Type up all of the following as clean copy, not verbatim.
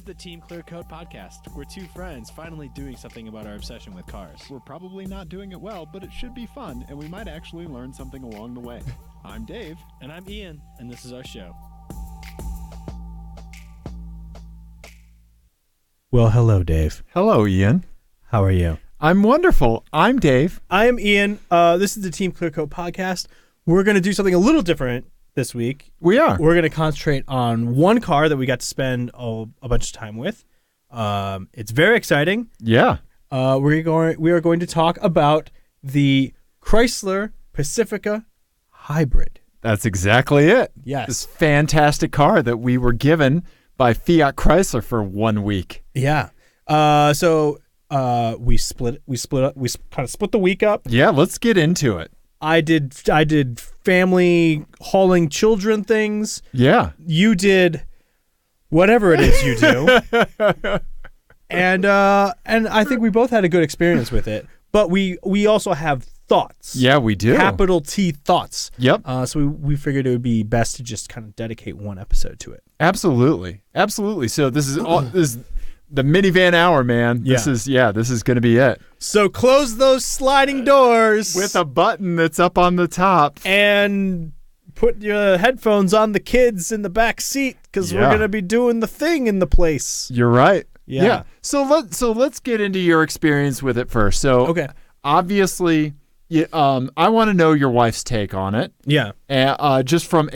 is the TeamClearCoat podcast. We're two friends finally doing something about our obsession with cars. We're probably not doing it well, but it should be fun, and we might actually learn something along the way. I'm Dave. And I'm Ian, and this is our show. Well, hello, Dave. Hello, Ian. How are you? I'm wonderful. I'm Dave. I am Ian. This is the TeamClearCoat podcast. We're going to do something a little different this week. We are. We're going to concentrate on one car that we got to spend a bunch of time with. It's very exciting. Yeah. We are going to talk about the Chrysler Pacifica hybrid. That's exactly it. Yes. This fantastic car that we were given by Fiat Chrysler for 1 week. Yeah. So we kind of split the week up. Yeah, let's get into it. I did family hauling children things. Yeah. You did whatever it is you do. and I think we both had a good experience with it. But we also have thoughts. Yeah, we do. Capital T thoughts. Yep. So we figured it would be best to just kind of dedicate one episode to it. Absolutely. Absolutely. So this is the minivan hour, man. Yeah. This is going to be it. So close those sliding doors With a button that's up on the top. and put your headphones on the kids in the back seat because we're Yeah. going to be doing the thing in the place. You're right. Yeah. So let's get into your experience with it first. So Okay. obviously, I want to know your wife's take on it. Yeah. Just from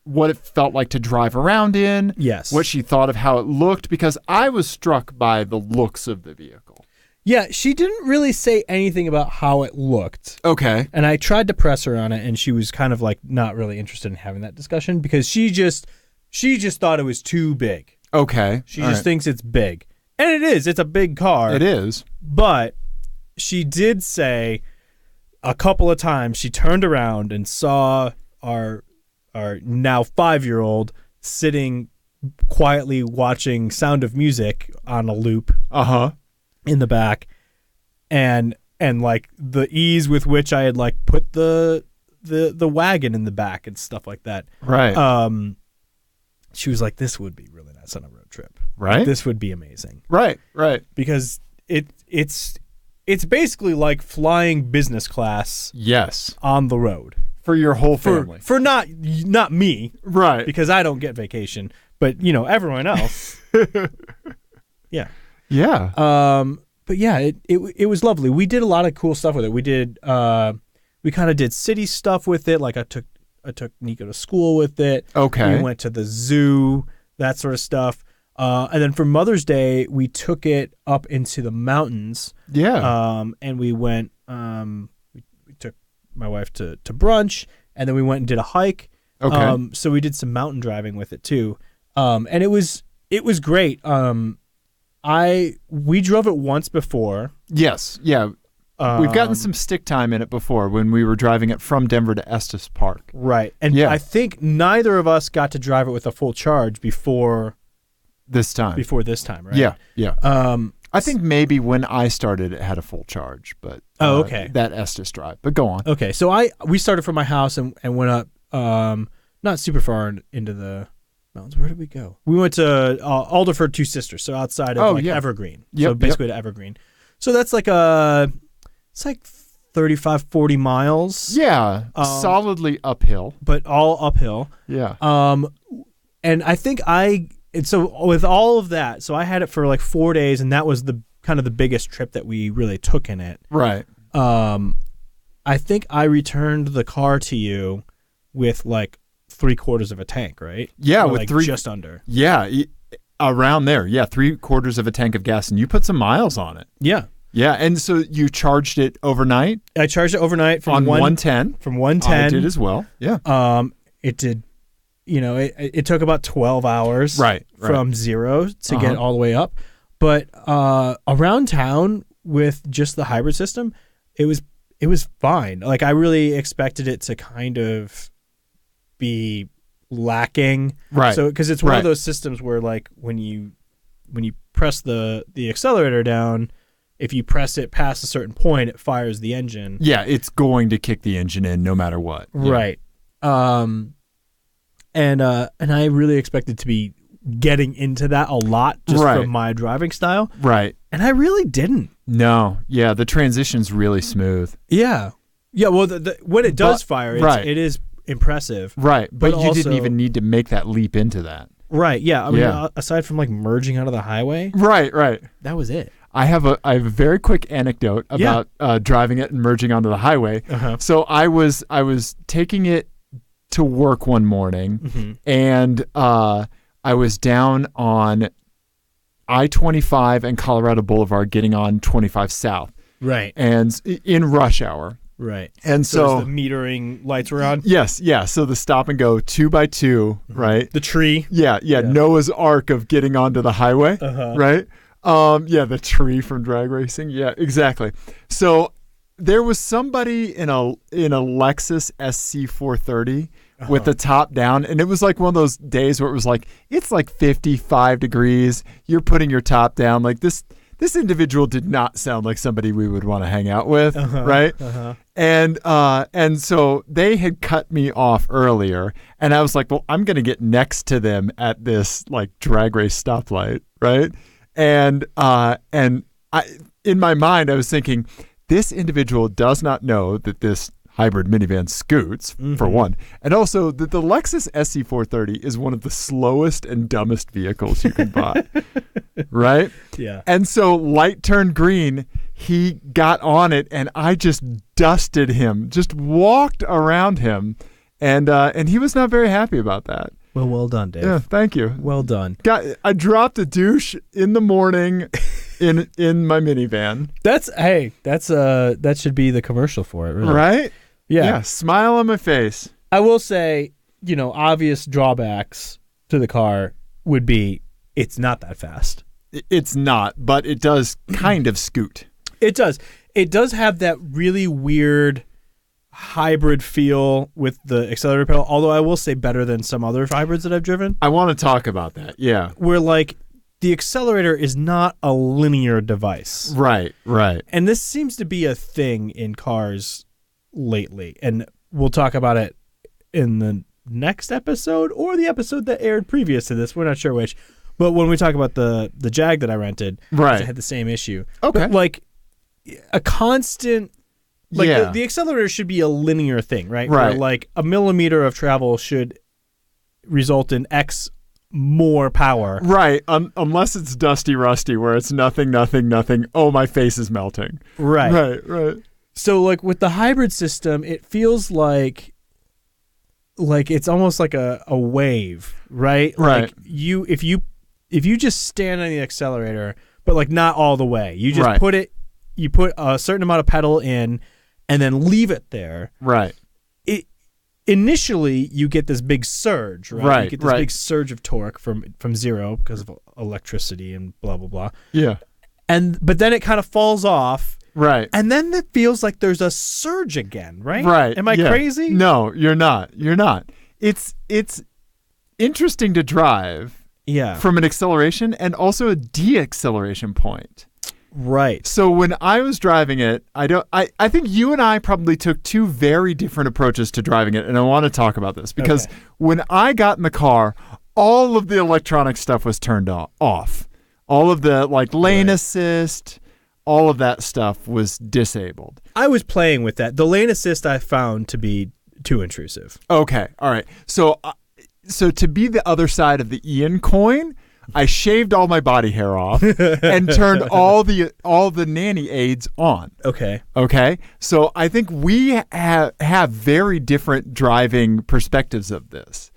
what it felt like to drive around in. Yes. What she thought of how it looked, because I was struck by the looks of the vehicle. Yeah, she didn't really say anything about how it looked. Okay. And I tried to press her on it, and she was kind of like not really interested in having that discussion because she just thought it was too big. Okay. She just thinks it's big. And it is. It's a big car. It is. But she did say a couple of times she turned around and saw our now 5-year-old sitting quietly watching Sound of Music on a loop in the back, and like the ease with which I had like put the wagon in the back and stuff like that. Right. She was like, this would be really nice on a road trip. Right. This would be amazing. Right. Right. Because it's basically like flying business class Yes. on the road. For your whole family. For not me, Right. because I don't get vacation, but everyone else. Yeah. Yeah. But yeah, it was lovely. We did a lot of cool stuff with it. We did we kind of did city stuff with it. Like I took Nico to school with it. Okay. We went to the zoo, that sort of stuff. And then for Mother's Day, we took it up into the mountains. Yeah. And we went we took my wife to brunch, and then we went and did a hike. Okay. So we did some mountain driving with it too. And it was great. We drove it once before. Yes. Yeah. We've gotten some stick time in it before when we were driving it from Denver to Estes Park. Right. And Yeah. I think neither of us got to drive it with a full charge before This time. right? Yeah. Yeah. I think maybe when I started, it had a full charge, but okay. That Estes drive. But go on. Okay. So we started from my house and went up not super far into the mountains. Where did we go? We went to Alderford Two Sisters, so outside of Evergreen. Yep, so basically to Evergreen. So that's like it's like 35, 40 miles. Yeah. Solidly uphill. But all uphill. Yeah. And I think so with all of that, so I had it for like 4 days, and that was the kind of the biggest trip that we really took in it. Right. I think I returned the car to you with like 3/4 of a tank, right? Yeah, or with like just under. Yeah, around there. Yeah, 3/4 of a tank of gas, and you put some miles on it. Yeah. Yeah, and so you charged it overnight? I charged it overnight from 110. From 110. I did as well. Yeah. It did. It took about 12 hours. Right. From zero to get all the way up, but around town with just the hybrid system, it was fine. Like I really expected it to kind of be lacking. Right. So because it's one of those systems where like when you press the accelerator down, if you press it past a certain point, it fires the engine. Yeah, it's going to kick the engine in no matter what. Yeah. Right. And I really expected to be getting into that a lot just from my driving style. Right. And I really didn't. No. Yeah, the transition's really smooth. Yeah. Yeah, well, when it does fire, it is impressive. Right, but you also, didn't even need to make that leap into that. Right, yeah. I mean, aside from like merging out of the highway. Right. That was it. I have a very quick anecdote about driving it and merging onto the highway. Uh-huh. So I was taking it to work one morning, and I was down on I-25 and Colorado Boulevard getting on 25 South. Right. And in rush hour. Right. And so the metering lights were on? Yes, yeah. So the stop and go 2x2, right? The tree. Yeah. Noah's Ark of getting onto the highway, right? The tree from drag racing. Yeah, exactly. So there was somebody in a Lexus SC430 with the top down, and it was like one of those days where it was like, it's like 55 degrees. You're putting your top down. Like this individual did not sound like somebody we would want to hang out with, right? And so they had cut me off earlier, and I was like, well, I'm going to get next to them at this like drag race stoplight, right? And I, in my mind, I was thinking, this individual does not know that this hybrid minivan scoots, for one, and also that the Lexus SC430 is one of the slowest and dumbest vehicles you can buy, right? Yeah. And so light turned green, he got on it, and I just dusted him, just walked around him, and he was not very happy about that. Well done, Dave. Yeah, thank you. Well done. I dropped a douche in the morning in my minivan. That should be the commercial for it, really. Right? Yeah. Smile on my face. I will say, obvious drawbacks to the car would be it's not that fast. It's not, but it does kind of scoot. It does. It does have that really weird hybrid feel with the accelerator pedal, although I will say better than some other hybrids that I've driven. I want to talk about that, yeah. Where like the accelerator is not a linear device. Right. And this seems to be a thing in cars lately, and we'll talk about it in the next episode or the episode that aired previous to this. We're not sure which. But when we talk about the Jag that I rented, right, I had the same issue. Okay. But like a constant... Like the accelerator should be a linear thing, right? Right. Where like a millimeter of travel should result in X more power. Right. Unless it's Dusty Rusty where it's nothing. Oh, my face is melting. Right. Right. So like with the hybrid system, it feels like it's almost like a wave, right? Right. Like if you just stand on the accelerator, but like not all the way. You just put a certain amount of pedal in and then leave it there. Right. Initially, you get this big surge, right? Right. You get this big surge of torque from zero because of electricity and blah, blah, blah. Yeah. But then it kind of falls off. Right. And then it feels like there's a surge again, right? Right. Am I crazy? No, you're not. It's interesting to drive from an acceleration and also a de-acceleration point. Right. So when I was driving it, I think you and I probably took two very different approaches to driving it, and I want to talk about this because when I got in the car, all of the electronic stuff was turned off. All of the like lane assist, all of that stuff was disabled. I was playing with that. The lane assist I found to be too intrusive. Okay. All right. So to be the other side of the Ian coin, I shaved all my body hair off and turned all the nanny aids on. Okay. So I think we have very different driving perspectives of this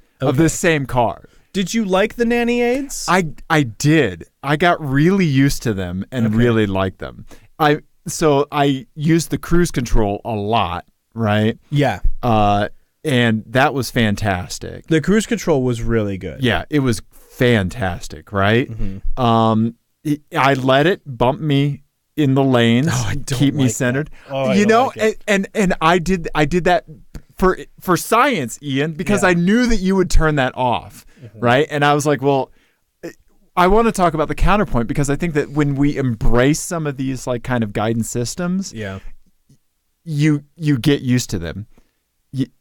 same car. Did you like the nanny aids? I did. I got really used to them and really liked them. So I used the cruise control a lot, right? Yeah. And that was fantastic. The cruise control was really good. Yeah, it was fantastic, right? Mm-hmm. I let it bump me in the lanes, keep me centered. And I did that for science, Ian, because I knew that you would turn that off, right? And I was like, well, I want to talk about the counterpoint because I think that when we embrace some of these like kind of guidance systems, you get used to them.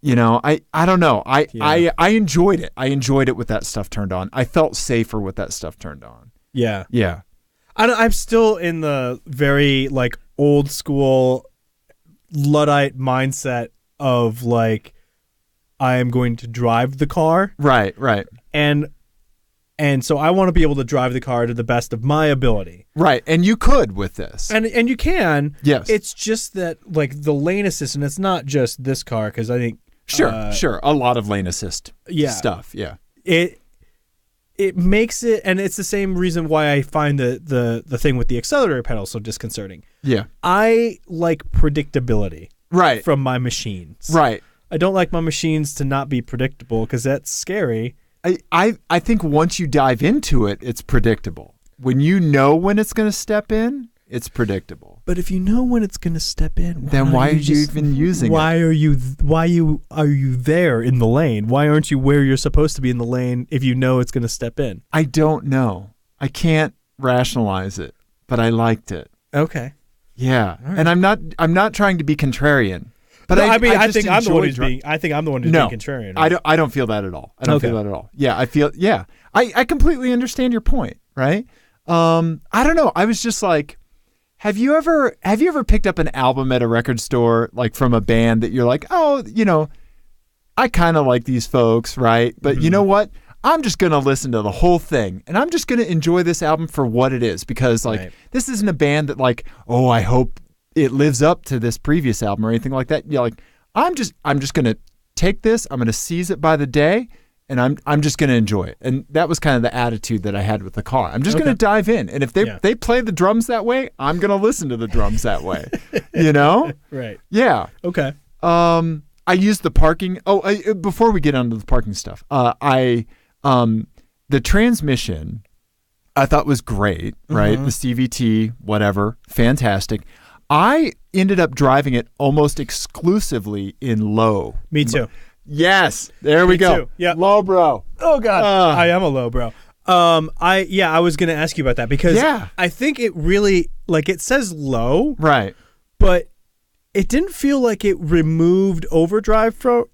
you know, I don't know. Yeah. I enjoyed it. I enjoyed it with that stuff turned on. I felt safer with that stuff turned on. Yeah. Yeah. I'm still in the very like old school Luddite mindset of like I am going to drive the car. Right. And so I want to be able to drive the car to the best of my ability. Right. And you could with this. And you can. Yes. It's just that like the lane assist, and it's not just this car because I think Sure. A lot of lane assist stuff. Yeah. It makes it, and it's the same reason why I find the thing with the accelerator pedal so disconcerting. Yeah. I like predictability. Right. From my machines. Right. I don't like my machines to not be predictable because that's scary. I think once you dive into it, it's predictable. When you know when it's going to step in, it's predictable. But if you know when it's going to step in, then why are you even using it? Why are you there in the lane? Why aren't you where you're supposed to be in the lane if you know it's going to step in? I don't know. I can't rationalize it, but I liked it. Okay. Yeah. Right. And I'm not trying to be contrarian. But no, I think I'm the one who's being contrarian. I don't feel that at all. I don't feel that at all. Yeah, I completely understand your point, right? I don't know. I was just like, have you ever picked up an album at a record store like from a band that you're like, "Oh, you know, I kind of like these folks, right? But you know what? I'm just going to listen to the whole thing and I'm just going to enjoy this album for what it is because like this isn't a band that like, oh, I hope it lives up to this previous album or anything like that. You're like, I'm just going to take this, I'm going to seize it by the day, and I'm just going to enjoy it. And that was kind of the attitude that I had with the car. I'm just going to dive in, and if they play the drums that way, I'm going to listen to the drums that way. You know? Right. Yeah. Okay. I used the parking. Before we get onto the parking stuff, the transmission I thought was great. Right. The CVT, whatever, fantastic. I ended up driving it almost exclusively in low. Me too. Yes. There we go. Yeah. Low bro. Oh God. I am a low bro. I was going to ask you about that because I think it really, like it says low. Right. But it didn't feel like it removed overdrive for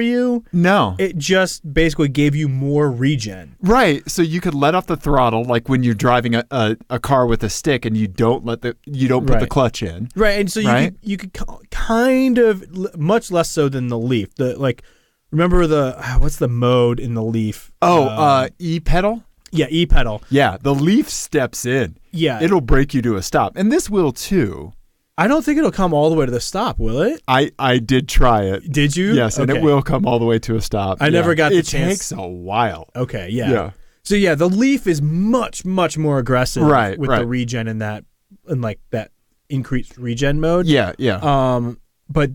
you. No. It just basically gave you more regen. Right. So you could let off the throttle like when you're driving a car with a stick and you don't put the clutch in. Right. And so you could kind of, much less so than the Leaf. Remember what's the mode in the Leaf? E-pedal? Yeah, E-pedal. Yeah, the Leaf steps in. Yeah. It'll break you to a stop. And this will too. I don't think it'll come all the way to the stop, will it? I did try it. Did you? Yes, and it will come all the way to a stop. I never got the chance. It takes a while. Okay, yeah. So yeah, the Leaf is much, much more aggressive with the regen and that increased regen mode. Yeah. But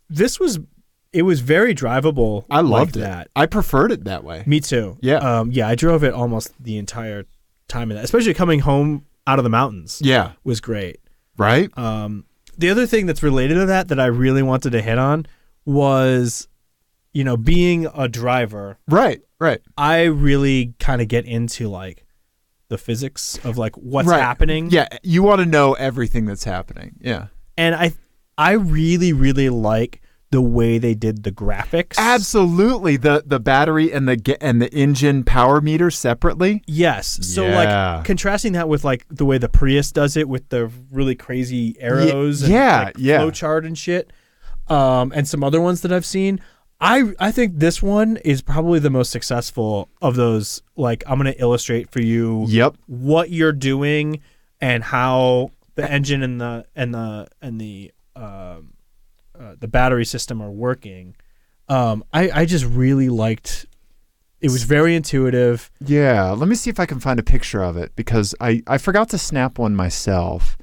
it was very drivable. I loved that. I preferred it that way. Me too. Yeah. I drove it almost the entire time of that, especially coming home out of the mountains. Yeah. Was great. Right. The other thing that's related to that I really wanted to hit on was, being a driver. Right. I really kind of get into like the physics of like what's happening. Yeah, you want to know everything that's happening. Yeah. And I really, really like the way they did the graphics. Absolutely. The battery and the engine power meter separately. Yes. So like contrasting that with like the way the Prius does it with the really crazy arrows and flow chart and shit. And some other ones that I've seen. I think this one is probably the most successful of those. Like I'm going to illustrate for you what you're doing and how the engine and the battery system are working. I just really liked. It was very intuitive. Yeah, let me see if I can find a picture of it because I forgot to snap one myself.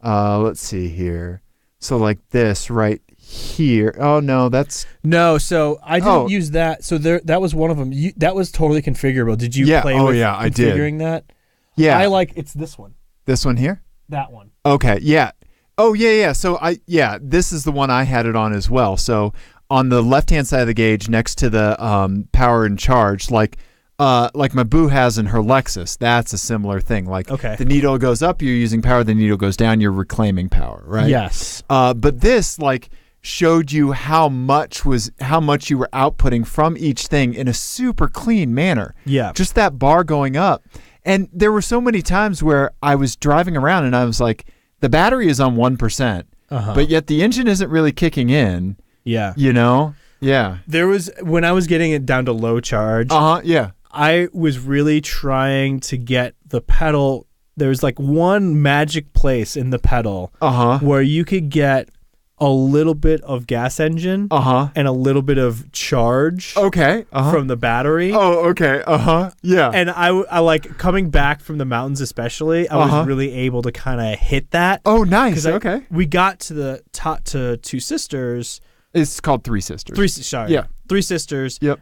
Let's see here. So like this right here. Oh no, that's no. So I didn't use that. So that was one of them. That was totally configurable. Did you play with configuring that? Yeah, it's this one. This one here. That one. Okay. Yeah. Oh yeah. So this is the one I had it on as well. So on the left-hand side of the gauge, next to the power and charge, like my boo has in her Lexus, that's a similar thing. Like the needle goes up, you're using power. The needle goes down, you're reclaiming power. Right. Yes. But this, like, showed you how much you were outputting from each thing in a super clean manner. Yeah. Just that bar going up. And there were so many times where I was driving around and I was like, the battery is on 1%, but yet the engine isn't really kicking in. Yeah. You know? Yeah. There was, when I was getting it down to low charge, Yeah. I was really trying to get the pedal. There's like one magic place in the pedal where you could get a little bit of gas engine and a little bit of charge from the battery. Oh, okay. Yeah. And I like coming back from the mountains especially, I was really able to kind of hit that. Oh, nice. Okay. We got to the top to Two Sisters. It's called Three Sisters. Three Sisters. Yep.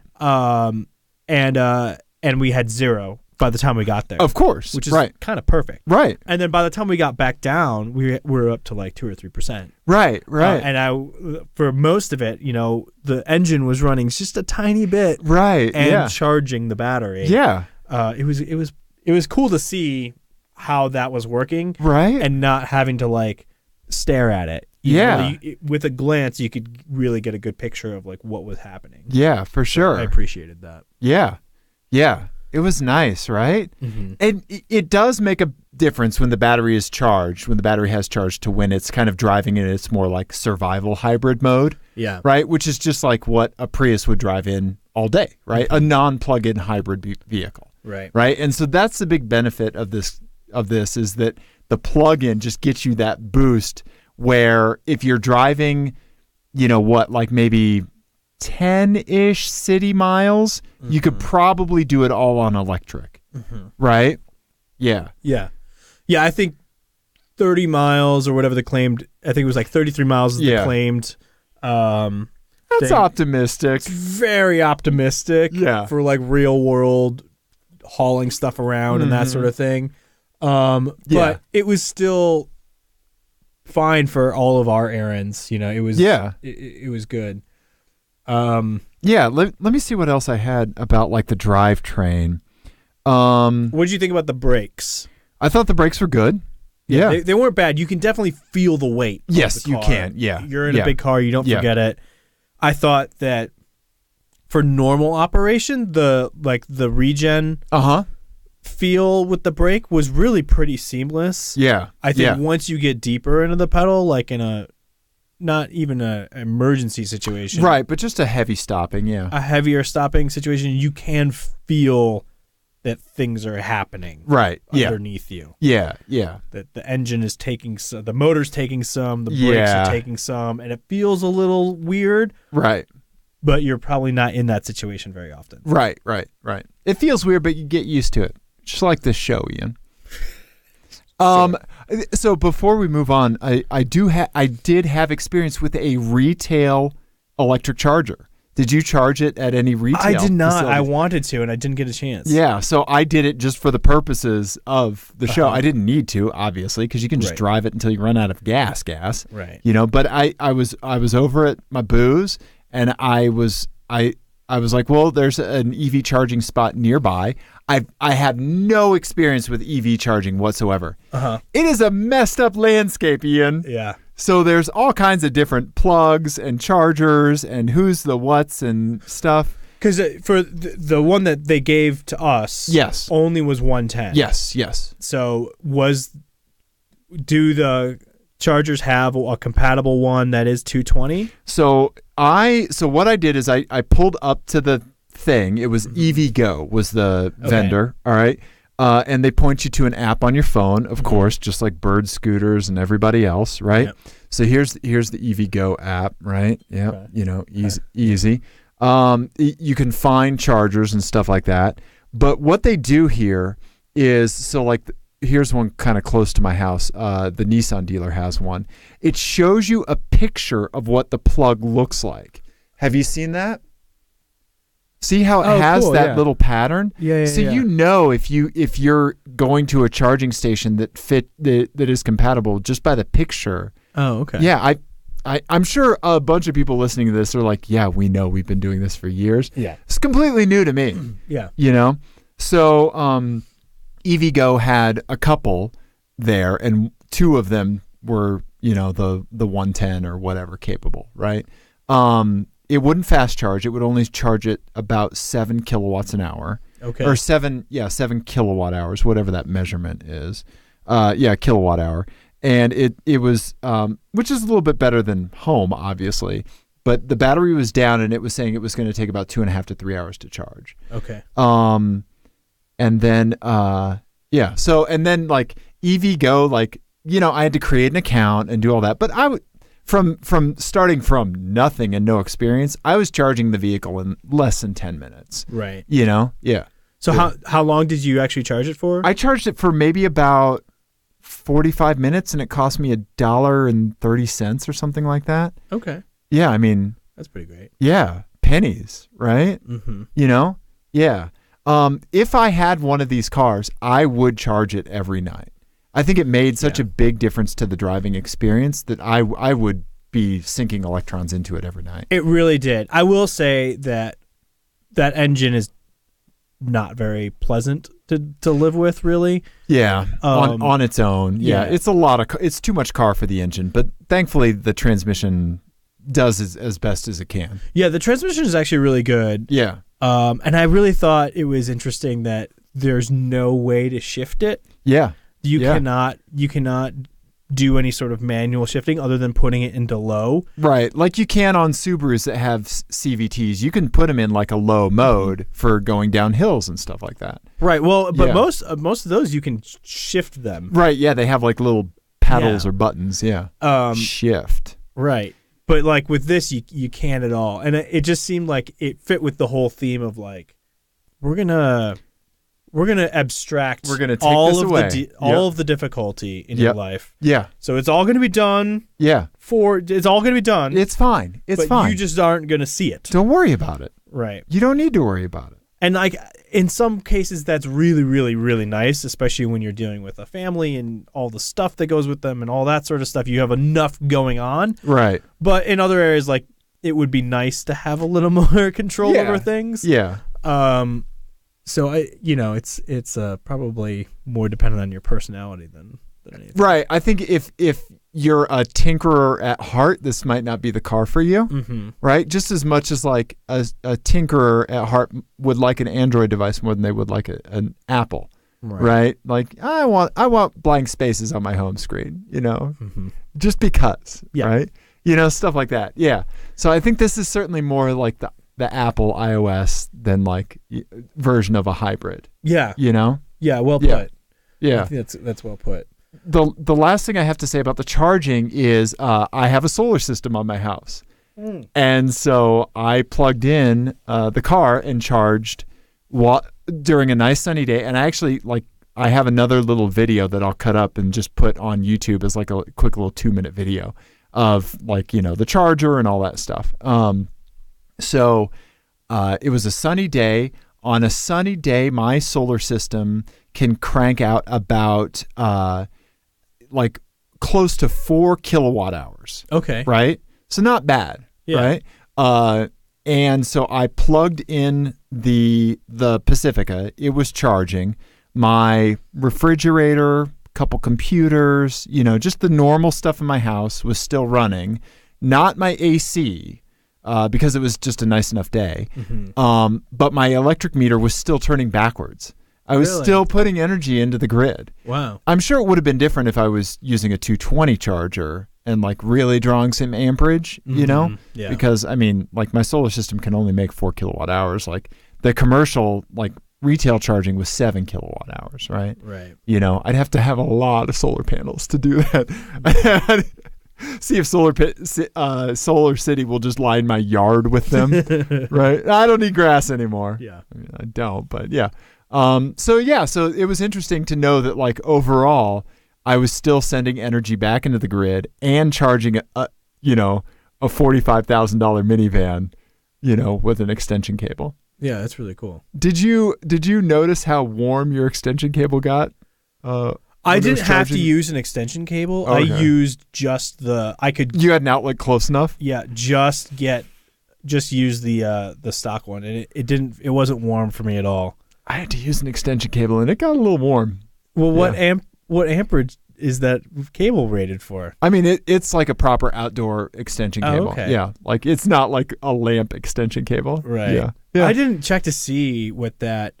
And we had 0 by the time we got there. Of course. Which is kind of perfect. Right. And then by the time we got back down, we were up to like 2 or 3%. Right. And for most of it, you know, the engine was running just a tiny bit. Right. And charging the battery. Yeah. It was cool to see how that was working. Right. And not having to like stare at it. You know, with a glance, you could really get a good picture of like what was happening. Yeah, for sure. I appreciated that. Yeah. Yeah. It was nice, right? Mm-hmm. And it does make a difference when the battery is charged, when the battery has charged, to when it's kind of driving in its more like survival hybrid mode. Yeah. Right? Which is just like what a Prius would drive in all day, right? A non-plug-in hybrid vehicle. Right. Right? And so that's the big benefit of this is that the plug-in just gets you that boost where if you're driving, you know what, like maybe 10-ish city miles, you could probably do it all on electric, right? Yeah. Yeah. Yeah, I think 30 miles or whatever the claimed, I think it was like 33 miles is the claimed That's thing. optimistic. It's very optimistic for like real world hauling stuff around and that sort of thing. But it was still fine for all of our errands. You know, it was it was good. Let me see what else I had about like the drivetrain. What did you think about the brakes? I thought the brakes were good. Yeah. They weren't bad. You can definitely feel the weight. Yes, of the you car. can. Yeah. You're in a big car, you don't forget it. I thought that for normal operation, the regen feel with the brake was really pretty seamless. Yeah. I think once you get deeper into the pedal, like in a not even an emergency situation. Right, but just a heavy stopping, a heavier stopping situation, you can feel that things are happening underneath you. Yeah, yeah. That the engine is taking some, the motor's taking some, the brakes are taking some, and it feels a little weird. Right. But you're probably not in that situation very often. Right. It feels weird, but you get used to it. Just like this show, Ian. So before we move on, I did have experience with a retail electric charger. Did you charge it at any retail? I did not. Facilities? I wanted to, and I didn't get a chance. Yeah, so I did it just for the purposes of the show. I didn't need to, obviously, because you can just drive it until you run out of gas. Right. You know, but I was over at my booze, and I was like, well, there's an EV charging spot nearby. I have no experience with EV charging whatsoever. It is a messed up landscape, Ian. Yeah. So there's all kinds of different plugs and chargers and who's the what's and stuff. Because for the one that they gave to us, only was 110. Yes. So do the chargers have a compatible one that is 220? So what I did is I pulled up to the thing. It was EVgo was the vendor. All right. And they point you to an app on your phone, of course, just like Bird Scooters and everybody else, right? Yep. So here's the EVgo app, right? Yeah, okay. You know, easy. You can find chargers and stuff like that. But what they do here is, here's one kind of close to my house. The Nissan dealer has one. It shows you a picture of what the plug looks like. Have you seen that? See how it has that little pattern? Yeah. So you know if you're going to a charging station that is compatible just by the picture. Oh, okay. Yeah, I'm sure a bunch of people listening to this are like, yeah, we know, we've been doing this for years. Yeah. It's completely new to me. Yeah. You know? So EVgo had a couple there, and two of them were the 110 or whatever capable, right? It wouldn't fast charge. It would only charge it about 7 kilowatts an hour. Okay. Or 7 kilowatt hours, whatever that measurement is. Kilowatt hour. And it was, which is a little bit better than home, obviously. But the battery was down, and it was saying it was going to take about 2.5 to 3 hours to charge. Okay. And then, So, and then like EVgo, like, I had to create an account and do all that. But I would, from starting from nothing and no experience, I was charging the vehicle in less than 10 minutes. Right. Yeah. So how long did you actually charge it for? I charged it for maybe about 45 minutes, and it cost me $1.30 or something like that. Okay. Yeah, I mean, that's pretty great. Yeah, pennies, right? Mm-hmm. Yeah. If I had one of these cars, I would charge it every night. I think it made such a big difference to the driving experience that I would be sinking electrons into it every night. It really did. I will say that engine is not very pleasant to live with, really. Yeah, on its own. Yeah, it's it's too much car for the engine, but thankfully the transmission does as best as it can. Yeah, the transmission is actually really good. Yeah. And I really thought it was interesting that there's no way to shift it. Yeah. You cannot do any sort of manual shifting other than putting it into low. Right. Like you can on Subarus that have CVTs. You can put them in like a low mode for going down hills and stuff like that. Right. Well, but most of those you can shift them. Right. Yeah. They have like little paddles or buttons. Yeah. Shift. Right. But like with this, you can't at all. And it just seemed like it fit with the whole theme of like, we're gonna abstract. We're gonna take this away. All of the difficulty in your life. Yeah. So it's all gonna be done. Yeah. It's all gonna be done. It's fine. It's fine. You just aren't gonna see it. Don't worry about it. Right. You don't need to worry about it. And like in some cases, that's really, really, really nice, especially when you're dealing with a family and all the stuff that goes with them and all that sort of stuff. You have enough going on. Right. But in other areas, like it would be nice to have a little more control over things. Yeah. So it's probably more dependent on your personality than anything. Right. I think if you're a tinkerer at heart, this might not be the car for you. Mm-hmm. Right. Just as much as like a tinkerer at heart would like an Android device more than they would like an Apple. Right. Like I want blank spaces on my home screen. Mm-hmm. Just because. Yeah. Right. Stuff like that. Yeah. So I think this is certainly more like the Apple iOS than like version of a hybrid. Yeah. Yeah. Well put. Yeah. I think that's well put. The last thing I have to say about the charging is I have a solar system on my house. And so I plugged in the car and charged during a nice sunny day. And I actually I have another little video that I'll cut up and just put on YouTube as like a quick little 2-minute video of the charger and all that stuff. So it was a sunny day. On a sunny day, my solar system can crank out about close to 4 kilowatt hours. Okay. Right? So not bad. Yeah. Right? And so I plugged in the Pacifica. It was charging. My refrigerator, couple computers, just the normal stuff in my house was still running. Not my AC. Because it was just a nice enough day. Mm-hmm. But my electric meter was still turning backwards. I was still putting energy into the grid. Wow. I'm sure it would have been different if I was using a 220 charger and really drawing some amperage, Yeah. Because my solar system can only make 4 kilowatt hours. Like the commercial, retail charging was 7 kilowatt hours, right? Right. I'd have to have a lot of solar panels to do that. See if Solar City will just line my yard with them, right? I don't need grass anymore. Yeah, I don't, but yeah. So it was interesting to know that overall, I was still sending energy back into the grid and charging a $45,000 minivan, with an extension cable. Yeah, that's really cool. Did you notice how warm your extension cable got? I didn't have to use an extension cable. Okay. I used just You had an outlet close enough? Yeah, just use the stock one, and it wasn't warm for me at all. I had to use an extension cable, and it got a little warm. Well, what amperage cable rated for? I mean, it's like a proper outdoor extension cable. Okay. Yeah, like it's not like a lamp extension cable. Right. Yeah. I didn't check to see what that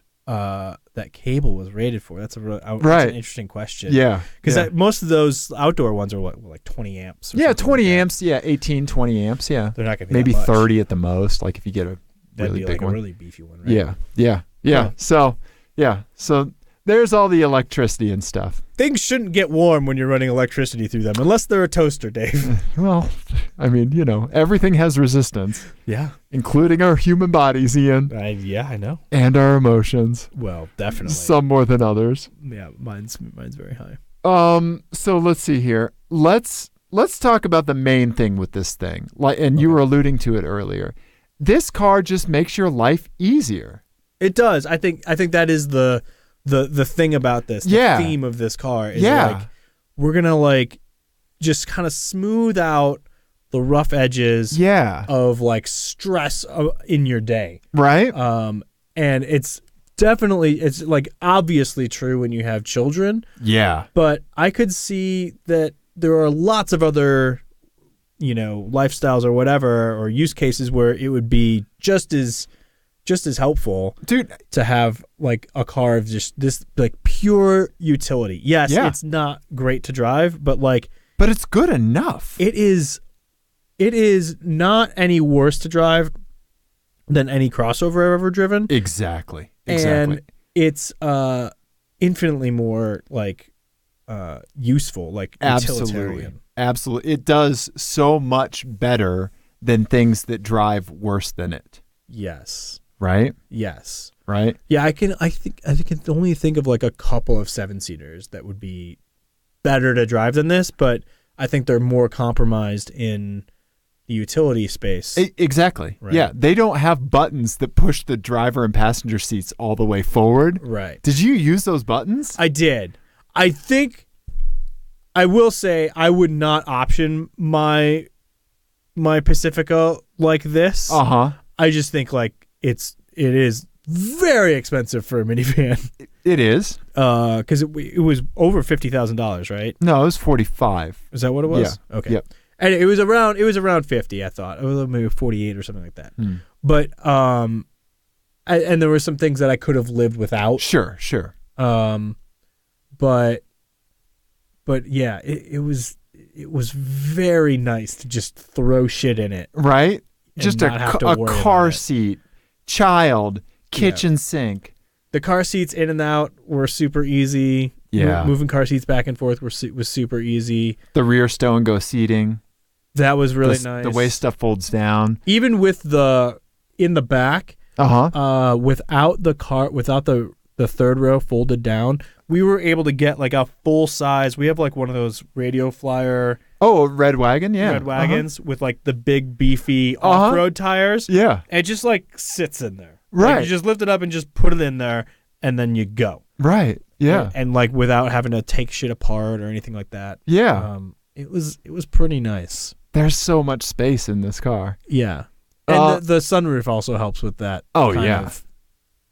cable was rated for. That's right. That's an interesting question. Yeah. Because most of those outdoor ones are like 20 amps. Yeah, 20 like amps. Yeah, 18, 20 amps. Yeah. They're not going to be maybe that much. 30 at the most. Like if you get a That'd really be big like one. a really beefy one, right? Yeah. Huh. So there's all the electricity and stuff. Things shouldn't get warm when you're running electricity through them, unless they're a toaster, Dave. Well, I mean, everything has resistance. Yeah. Including our human bodies, Ian. Yeah, I know. And our emotions. Well, definitely. Some more than others. Yeah, mine's very high. So let's see here. Let's talk about the main thing with this thing. You were alluding to it earlier. This car just makes your life easier. It does. I think that is the thing about this. The theme of this car is like we're gonna like just kind of smooth out the rough edges of like stress in your day. Right. And it's like obviously true when you have children. Yeah. But I could see that there are lots of other, lifestyles or whatever, or use cases where it would be just as helpful, dude, to have like a car of just this like pure utility. Yes, it's not great to drive, but it's good enough. It is not any worse to drive than any crossover I've ever driven. Exactly. And it's infinitely more useful, like utilitarian. Absolutely. It does so much better than things that drive worse than it. Yes. Right? Yes. Right? Yeah, I can only think of like a couple of 7-seaters that would be better to drive than this, but I think they're more compromised in the utility space. Exactly. Right. Yeah, they don't have buttons that push the driver and passenger seats all the way forward. Right. Did you use those buttons? I did. I will say I would not option my Pacifica like this. Uh-huh. I just think it is very expensive for a minivan. It is. Because it was over $50,000, right? No, it was 45. Is that what it was? Yeah. Okay. Yep. And it was around 50, I thought. It was maybe 48 or something like that. But and there were some things that I could have lived without. Sure. But yeah, it was very nice to just throw shit in it. Right? Just a car seat, child, kitchen sink. The car seats in and out were super easy. Yeah. Moving car seats back and forth was super easy. The rear stow and go seating. That was really nice. The way stuff folds down. Even with in the back, without the third row folded down, we were able to get like a full size. We have like one of those Radio Flyer. Oh, red wagon, yeah. Red wagons with like the big beefy off-road tires. Yeah. And it just like sits in there. Right. Like, you just lift it up and just put it in there and then you go. Right. Yeah. And like without having to take shit apart or anything like that. Yeah. It was pretty nice. There's so much space in this car. Yeah. And the sunroof also helps with that. Oh, yeah.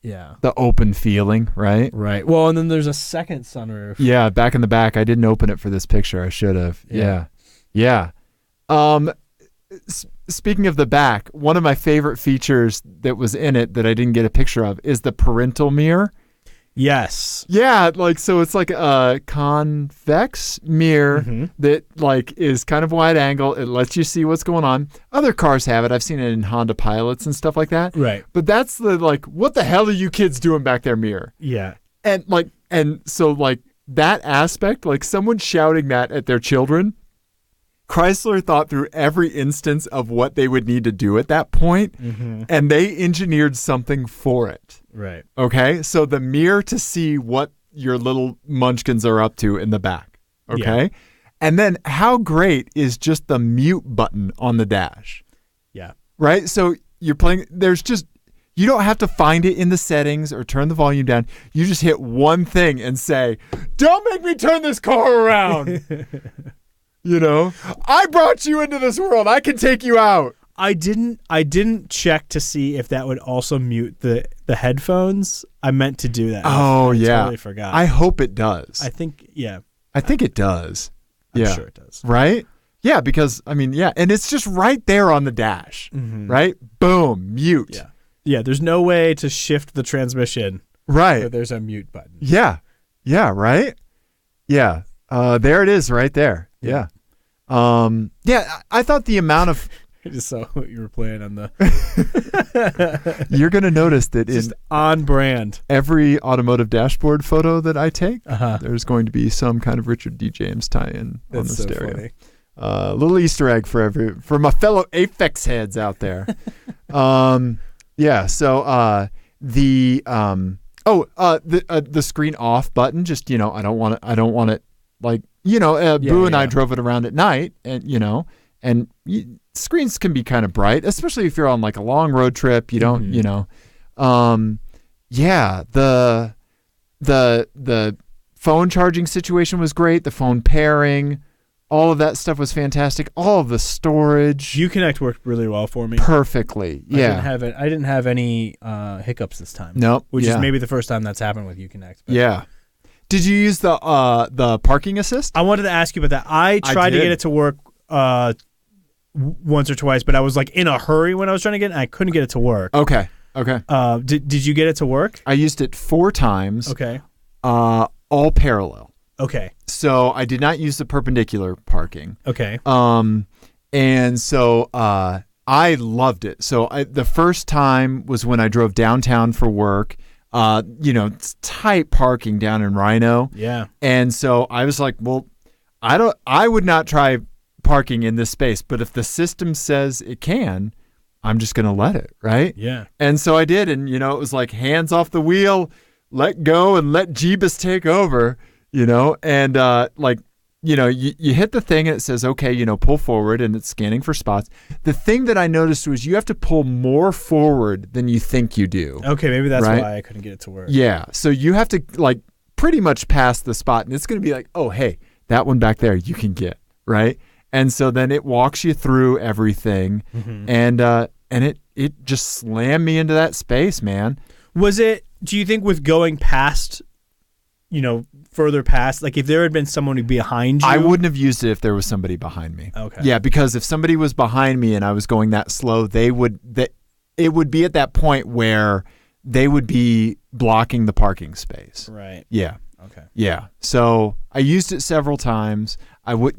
Yeah. The open feeling, right? Right. Well, and then there's a second sunroof. Yeah, back in the back. I didn't open it for this picture. I should have. Yeah. Speaking of the back, one of my favorite features that was in it that I didn't get a picture of is the parental mirror. Yes. Yeah, so it's like a convex mirror that is kind of wide angle. It lets you see what's going on. Other cars have it. I've seen it in Honda Pilots and stuff like that. Right. But that's the what the hell are you kids doing back there mirror? Yeah. And so that aspect, someone shouting that at their children, Chrysler thought through every instance of what they would need to do at that point, and they engineered something for it. Right. Okay? So the mirror to see what your little munchkins are up to in the back. Okay? Yeah. And then how great is just the mute button on the dash? Yeah. Right? So you're playing, you don't have to find it in the settings or turn the volume down. You just hit one thing and say, "Don't make me turn this car around." I brought you into this world. I can take you out. I didn't check to see if that would also mute the headphones. I meant to do that. Oh, I yeah. totally forgot. I hope it does. I think, yeah. I think it does. I'm yeah. sure it does. Right? Yeah, because, I mean, yeah. And it's just right there on the dash, right? Boom, mute. Yeah. Yeah, there's no way to shift the transmission. Right. But there's a mute button. Yeah. Yeah, right? Yeah. There it is right there. Yeah. Yeah, I thought the amount of... I just saw what you were playing on the... You're going to notice that just on brand. Every automotive dashboard photo that I take, there's going to be some kind of Richard D. James tie-in on the stereo. Funny. Little Easter egg for my fellow Aphex heads out there. Yeah, so the screen off button, just, I don't want it like, Boo and I drove it around at night, and screens can be kind of bright, especially if you're on like a long road trip. You don't, the phone charging situation was great. The phone pairing, all of that stuff was fantastic. All of the storage. Uconnect worked really well for me. Perfectly. Yeah. I didn't have any hiccups this time. Nope. Which is maybe the first time that's happened with Uconnect. Yeah. Did you use the parking assist? I wanted to ask you about that. I tried to get it to work once or twice, but I was like in a hurry when I was trying to get it, and I couldn't get it to work. Okay. Did you get it to work? I used it 4 times. Okay. All parallel. Okay. So I did not use the perpendicular parking. Okay. And so I loved it. So the first time was when I drove downtown for work. It's tight parking down in Rhino. Yeah. And so I was like, well, I would not try parking in this space, but if the system says it can, I'm just going to let it, right? Yeah. And so I did, and it was like hands off the wheel, let go and let Jeebus take over, and you hit the thing and it says, okay, pull forward, and it's scanning for spots. The thing that I noticed was you have to pull more forward than you think you do. Okay, maybe that's why I couldn't get it to work. Yeah, so you have to like pretty much pass the spot, and it's going to be like, oh, hey, that one back there you can get, right? And so then it walks you through everything, and it just slammed me into that space, man. Do you think with going past, further past, like if there had been someone behind you? I wouldn't have used it if there was somebody behind me. Okay. Yeah, because if somebody was behind me and I was going that slow, it would be at that point where they would be blocking the parking space. Right. Yeah. Okay. Yeah. So I used it several times. I would,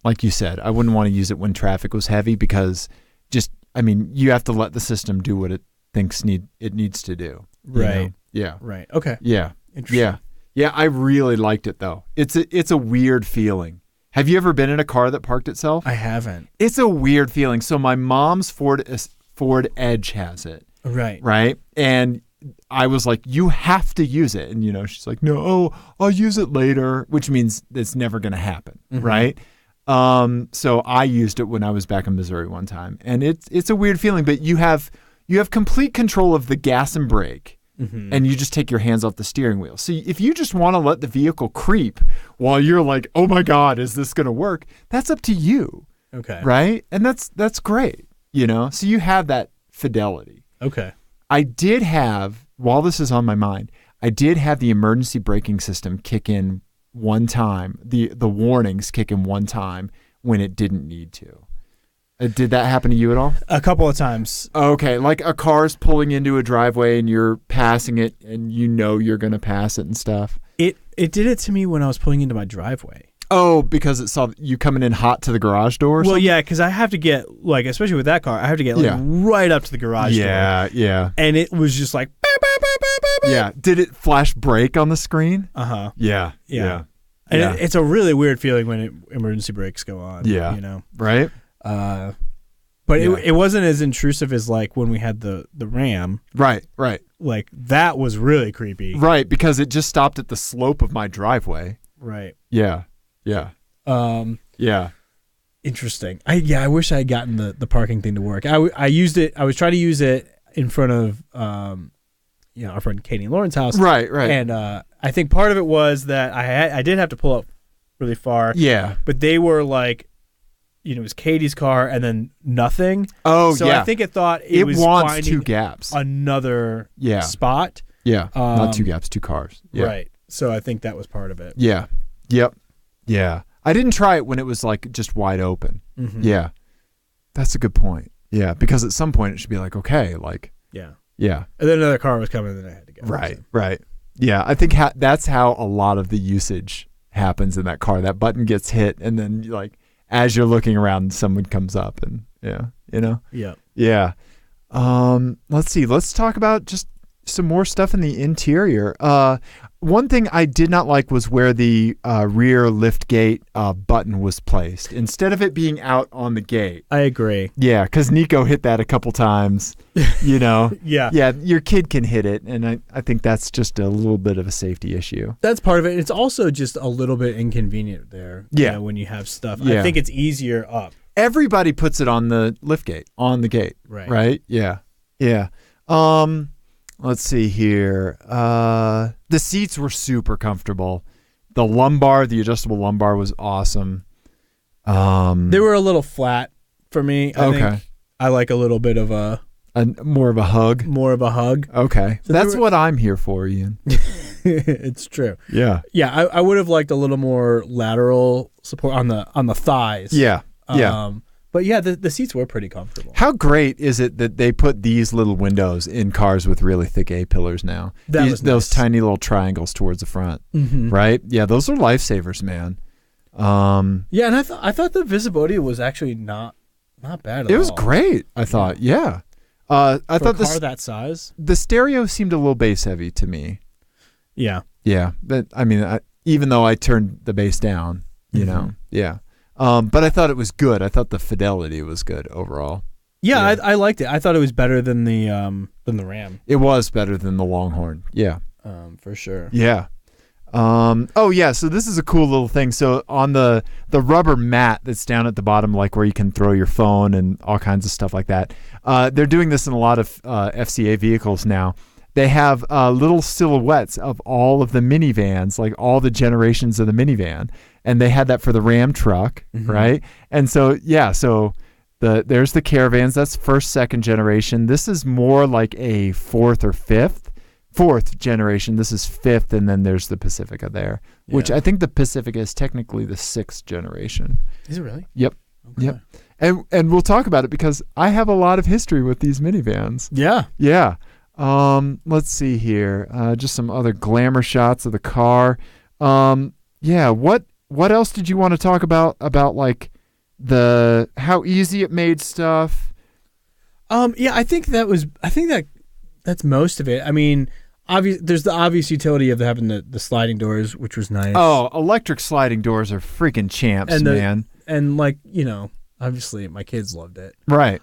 like you said, I wouldn't want to use it when traffic was heavy because you have to let the system do what it thinks it needs to do. Right. Yeah. Right. Okay. Yeah. Interesting. Yeah. Yeah, I really liked it though. It's a weird feeling. Have you ever been in a car that parked itself? I haven't. It's a weird feeling. So my mom's Ford Edge has it. Right. Right? And I was like, you have to use it. And she's like, no, I'll use it later, which means it's never going to happen, right? So I used it when I was back in Missouri one time. And it's a weird feeling, but you have complete control of the gas and brake. And you just take your hands off the steering wheel. So if you just want to let the vehicle creep while you're like, oh my God, is this going to work? That's up to you. Okay. Right? And that's great, So you have that fidelity. Okay. I did have, while this is on my mind, I did have the emergency braking system kick in one time, the warnings kick in one time when it didn't need to. Did that happen to you at all? A couple of times. Okay, like a car's pulling into a driveway and you're passing it and you're going to pass it and stuff. It did it to me when I was pulling into my driveway. Oh, because it saw you coming in hot to the garage door or something? Well, yeah, because I have to get, especially with that car, I have to get right up to the garage door. Yeah. And it was just like, bah, bah, bah, bah, bah, bah. Yeah. Did it flash brake on the screen? Uh-huh. Yeah. And it's a really weird feeling when emergency brakes go on. Yeah. Right? But it wasn't as intrusive as like when we had the Ram. Right. Like that was really creepy. Right, because it just stopped at the slope of my driveway. Right. Yeah. Interesting. I wish I had gotten the parking thing to work. I used it. I was trying to use it in front of our friend Katie and Lauren's house. Right. And I think part of it was that I did have to pull up really far. Yeah. But they were like, it was Katie's car and then nothing. Oh, so yeah. I think it thought it was wants finding 2 gaps. Another spot. Yeah. Not 2 gaps, 2 cars. Yeah. Right. So I think that was part of it. Yeah. Yep. Yeah. I didn't try it when it was like just wide open. Mm-hmm. Yeah. That's a good point. Yeah. Because at some point it should be like, okay, like. Yeah. Yeah. And then another car was coming and then I had to go. Right. So. Right. Yeah. I think that's how a lot of the usage happens in that car. That button gets hit and then like as you're looking around, someone comes up and yeah, you know? Yeah. Yeah. Let's see. Let's talk about just some more stuff in the interior. One thing I did not like was where the rear lift gate button was placed. Instead of it being out on the gate. I agree. Yeah, because Nico hit that a couple times, you know. Yeah. Yeah, your kid can hit it, and I think that's just a little bit of a safety issue. That's part of it. It's also just a little bit inconvenient there. Yeah. You know, when you have stuff. Yeah. I think it's easier up. Everybody puts it on the lift gate, on the gate. Right. Right? Yeah. Yeah. Let's see here. The seats were super comfortable. The adjustable lumbar was awesome. They were a little flat for me. I think I like a little bit of more of a hug. More of a hug. Okay. So that's what I'm here for, Ian. It's true. Yeah. Yeah, I would have liked a little more lateral support on the thighs. Yeah. Yeah. But yeah, the seats were pretty comfortable. How great is it that they put these little windows in cars with really thick A-pillars now? Those nice. tiny little triangles towards the front, mm-hmm. right? Yeah, those are lifesavers, man. Yeah, and I thought the visibility was actually not bad at all. It was great, I thought. Yeah. I thought a car that size. The stereo seemed a little bass heavy to me. Yeah. Yeah. Even though I turned the bass down, you mm-hmm. know. Yeah. But I thought it was good. I thought the fidelity was good overall. Yeah, I liked it. I thought it was better than the Ram. It was better than the Longhorn. Yeah. For sure. Yeah. So this is a cool little thing. So on the rubber mat that's down at the bottom, like where you can throw your phone and all kinds of stuff like that, they're doing this in a lot of FCA vehicles now. They have little silhouettes of all of the minivans, like all the generations of the minivan. And they had that for the Ram truck, mm-hmm. right? And so, there's the Caravans. That's first, second generation. This is more like a fourth generation. This is fifth, and then there's the Pacifica there, which I think the Pacifica is technically the sixth generation. Is it really? Yep. Okay. Yep. And we'll talk about it because I have a lot of history with these minivans. Yeah. Yeah. Let's see here. Just some other glamour shots of the car. What else did you want to talk about like how easy it made stuff? I think that's most of it. I mean, there's the obvious utility of having the sliding doors, which was nice. Oh, electric sliding doors are freaking champs, man. And like, you know, obviously my kids loved it. Right.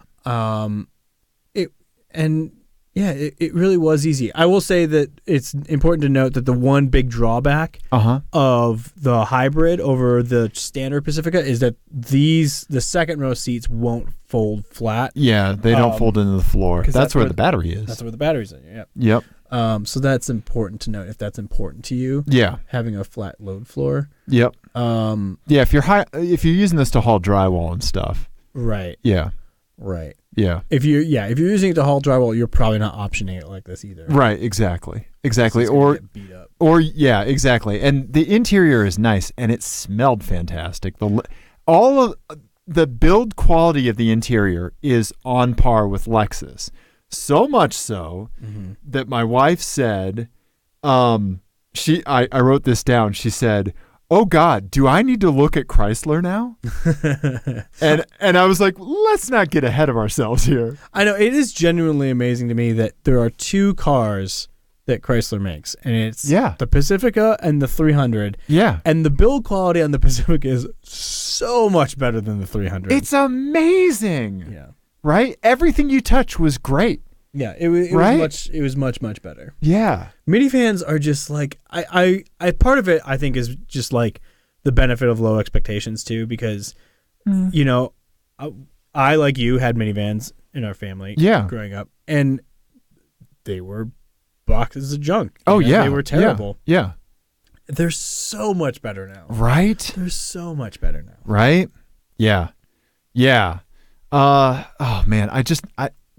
It really was easy. I will say that it's important to note that the one big drawback of the hybrid over the standard Pacifica is that the second row seats won't fold flat. Yeah, they don't fold into the floor. That's where the battery is. That's where the battery's in. Yeah. Yep. So that's important to note if that's important to you. Yeah. Having a flat load floor. Yep. If you're using this to haul drywall and stuff. Right. Yeah. Right. Yeah. If you're using it to haul drywall, you're probably not optioning it like this either. Right. Exactly. Get beat up. Yeah. Exactly. And the interior is nice, and it smelled fantastic. All of the build quality of the interior is on par with Lexus. So much so mm-hmm. that my wife said, I wrote this down. She said, "Oh God, do I need to look at Chrysler now?" and I was like, let's not get ahead of ourselves here. I know it is genuinely amazing to me that there are two cars that Chrysler makes, and it's the Pacifica and the 300. Yeah. And the build quality on the Pacifica is so much better than the 300. It's amazing. Yeah. Right? Everything you touch was great. Yeah, it was much better. Yeah. Minivans are just like I part of it I think is just like the benefit of low expectations too, because you know, I like you had minivans in our family growing up, and they were boxes of junk. Oh yeah. They were terrible. Yeah. They're so much better now. Right? They're so much better now. Right? Yeah. Yeah. Oh man,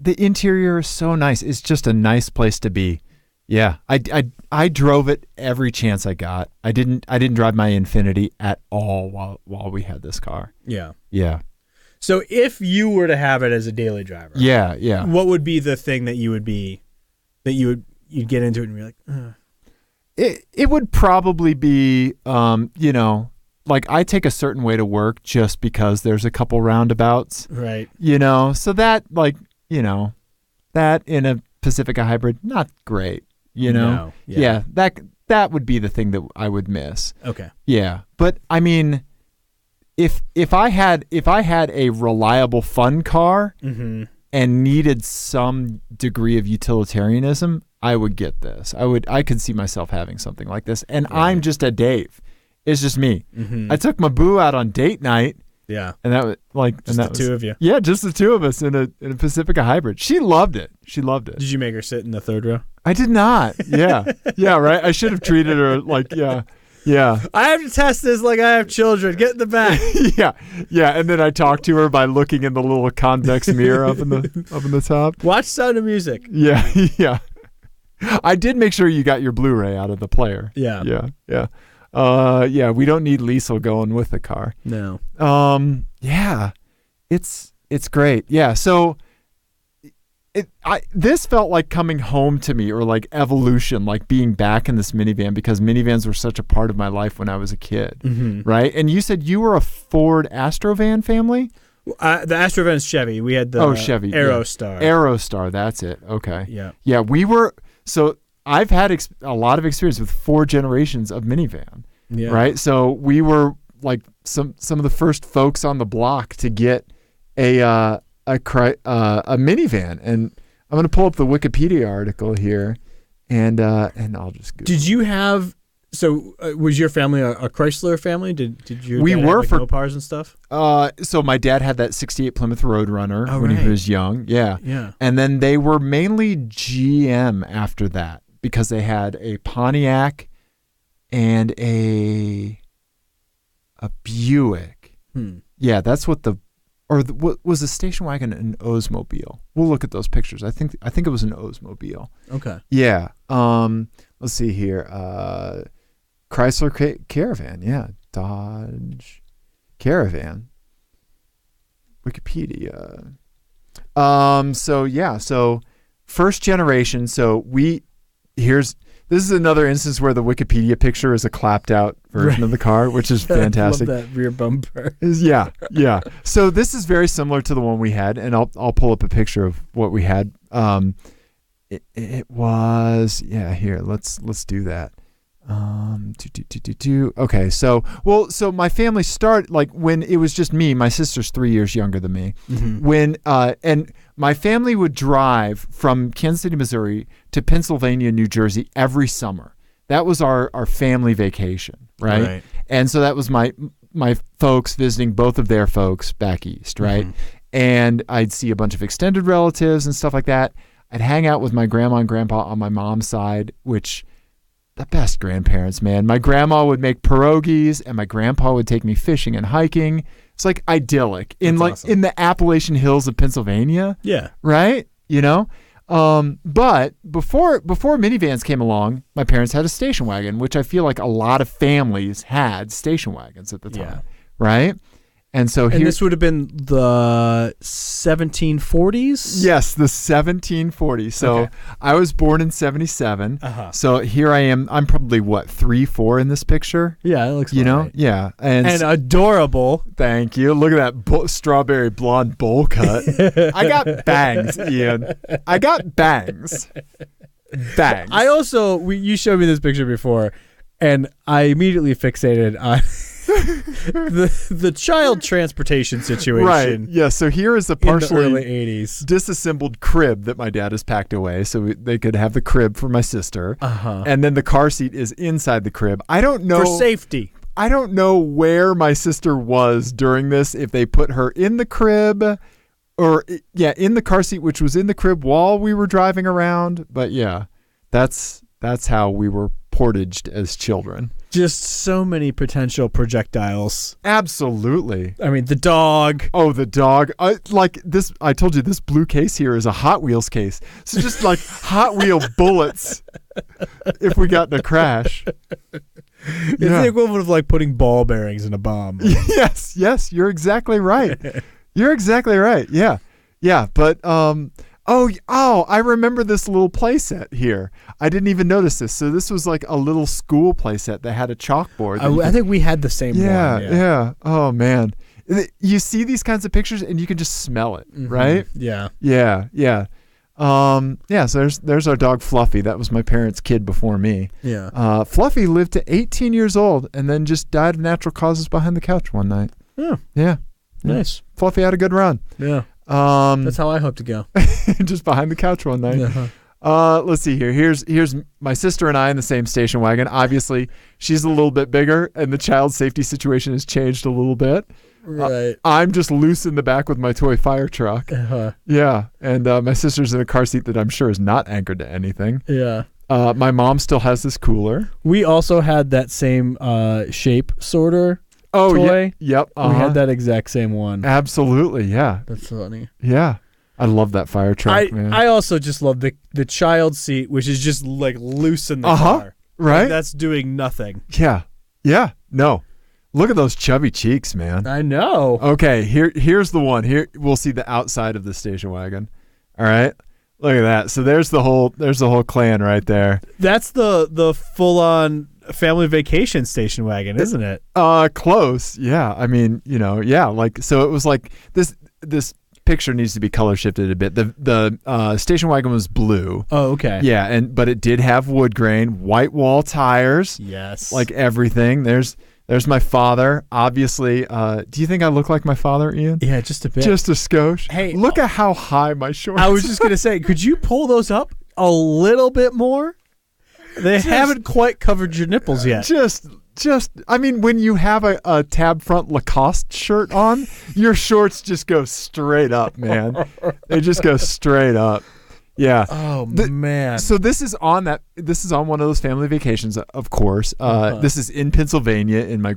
the interior is so nice. It's just a nice place to be. Yeah. I drove it every chance I got. I didn't drive my Infinity at all while we had this car. Yeah. Yeah. So if you were to have it as a daily driver, yeah, what would be the thing that you'd get into it and be like, ugh. It would probably be, like I take a certain way to work just because there's a couple roundabouts, right? So that that in a Pacifica hybrid, not great, No, yeah, that would be the thing that I would miss. Okay. Yeah, but I mean, if I had a reliable, fun car mm-hmm. and needed some degree of utilitarianism, I would get this. I could see myself having something like this. And right. I'm just a Dave. It's just me. Mm-hmm. I took my boo out on date night. Yeah. And that was like just the two of you. Yeah, just the two of us in a Pacifica hybrid. She loved it. Did you make her sit in the third row? I did not. Yeah. Yeah, right. I should have treated her like, yeah. Yeah. I have to test this like I have children. Get in the back. Yeah. Yeah. And then I talked to her by looking in the little convex mirror up in the top. Watch Sound of Music. Yeah. Yeah. I did make sure you got your Blu-ray out of the player. Yeah. Yeah. Yeah. Yeah, we don't need Liesl going with the car. No. Yeah. It's great. Yeah. So this felt like coming home to me, or like evolution, like being back in this minivan, because minivans were such a part of my life when I was a kid. Mm-hmm. Right? And you said you were a Ford Astrovan family? The Astrovan's Chevy. We had the Chevy. Aerostar. Yeah. Aerostar, that's it. Okay. Yeah. Yeah, we were. So I've had a lot of experience with 4 generations of minivan. Yeah. Right? So we were like some of the first folks on the block to get a minivan. And I'm going to pull up the Wikipedia article here, and I'll just go. Did you have? So was your family a Chrysler family? Did you? We were have, like, Mopars and stuff. So my dad had that '68 Plymouth Roadrunner when he was young. Yeah. Yeah. And then they were mainly GM after that, because they had a Pontiac and a Buick. Yeah, that's what what was a station wagon, an Oldsmobile. We'll look at those pictures. I think it was an Oldsmobile. Okay. Yeah. Let's see here. Chrysler Caravan. Yeah. Dodge Caravan. Wikipedia. So first generation. So this is another instance where the Wikipedia picture is a clapped out version of the car, which is fantastic. I love that rear bumper. Yeah. So this is very similar to the one we had, and I'll pull up a picture of what we had. It was here. Let's do that. Okay, so my family started like when it was just me. My sister's 3 years younger than me. Mm-hmm. And my family would drive from Kansas City, Missouri to Pennsylvania, New Jersey every summer. That was our family vacation, right? And so that was my folks visiting both of their folks back east, right? Mm-hmm. And I'd see a bunch of extended relatives and stuff like that. I'd hang out with my grandma and grandpa on my mom's side, which the best grandparents, man. My grandma would make pierogies and my grandpa would take me fishing and hiking. It's like idyllic in awesome. In the Appalachian Hills of Pennsylvania. Yeah. Right? But before minivans came along, my parents had a station wagon, which I feel like a lot of families had station wagons at the time. Right? And so this would have been the 1740s? Yes, the 1740s. So okay. I was born in 1977. Uh-huh. So here I am. I'm probably 3-4 in this picture. Yeah, it looks right. Yeah. And adorable. Thank you. Look at that strawberry blonde bowl cut. I got bangs, Ian. I got bangs. Bangs. I also, you showed me this picture before, and I immediately fixated on the child transportation situation. Right. Yeah. So here is a partially in the early 80s disassembled crib that my dad has packed away, so they could have the crib for my sister. Uh-huh. And then the car seat is inside the crib. I don't know, for safety. I don't know where my sister was during this. If they put her in the crib, or in the car seat, which was in the crib while we were driving around. But yeah, that's how we were portaged as children. Just so many potential projectiles. Absolutely. I mean, the dog. Oh, the dog. I told you this blue case here is a Hot Wheels case. So just like Hot Wheel bullets if we got in a crash. It's the equivalent of like putting ball bearings in a bomb. Yes, you're exactly right. You're exactly right. Yeah, but I remember this little playset here. I didn't even notice this. So this was like a little school playset that had a chalkboard. I think we had the same one. Yeah. Oh man, you see these kinds of pictures and you can just smell it, right? Yeah. So there's our dog Fluffy. That was my parents' kid before me. Yeah. Fluffy lived to 18 years old and then just died of natural causes behind the couch one night. Yeah. Nice. Fluffy had a good run. Yeah. That's how I hope to go. Just behind the couch one night. Let's see here. Here's my sister and I in the same station wagon. Obviously, she's a little bit bigger, and the child safety situation has changed a little bit. Right. I'm just loose in the back with my toy fire truck. Yeah, and my sister's in a car seat that I'm sure is not anchored to anything. Yeah. My mom still has this cooler. We also had that same shape sorter. Oh, toy. Yep. We had that exact same one. Absolutely, yeah. That's funny. Yeah. I love that fire truck, man. I also just love the child seat, which is just like loose in the car. Right? Like, that's doing nothing. Yeah. No. Look at those chubby cheeks, man. I know. Okay, here's the one. Here we'll see the outside of the station wagon. All right. Look at that. So there's the whole clan right there. That's the full on family vacation station wagon, isn't it? Close. Yeah. I mean, like so it was like this picture needs to be color shifted a bit. The station wagon was blue. Oh, okay. Yeah, but it did have wood grain, white wall tires. Yes. Like everything. There's my father. Obviously, do you think I look like my father, Ian? Yeah, just a bit. Just a skosh. Hey, look at how high my shorts are. I was just going to say, could you pull those up a little bit more? They haven't quite covered your nipples yet. I mean, when you have a tab front Lacoste shirt on, your shorts just go straight up, man. They just go straight up. Yeah. Oh man. So this is on one of those family vacations, of course. This is in Pennsylvania in my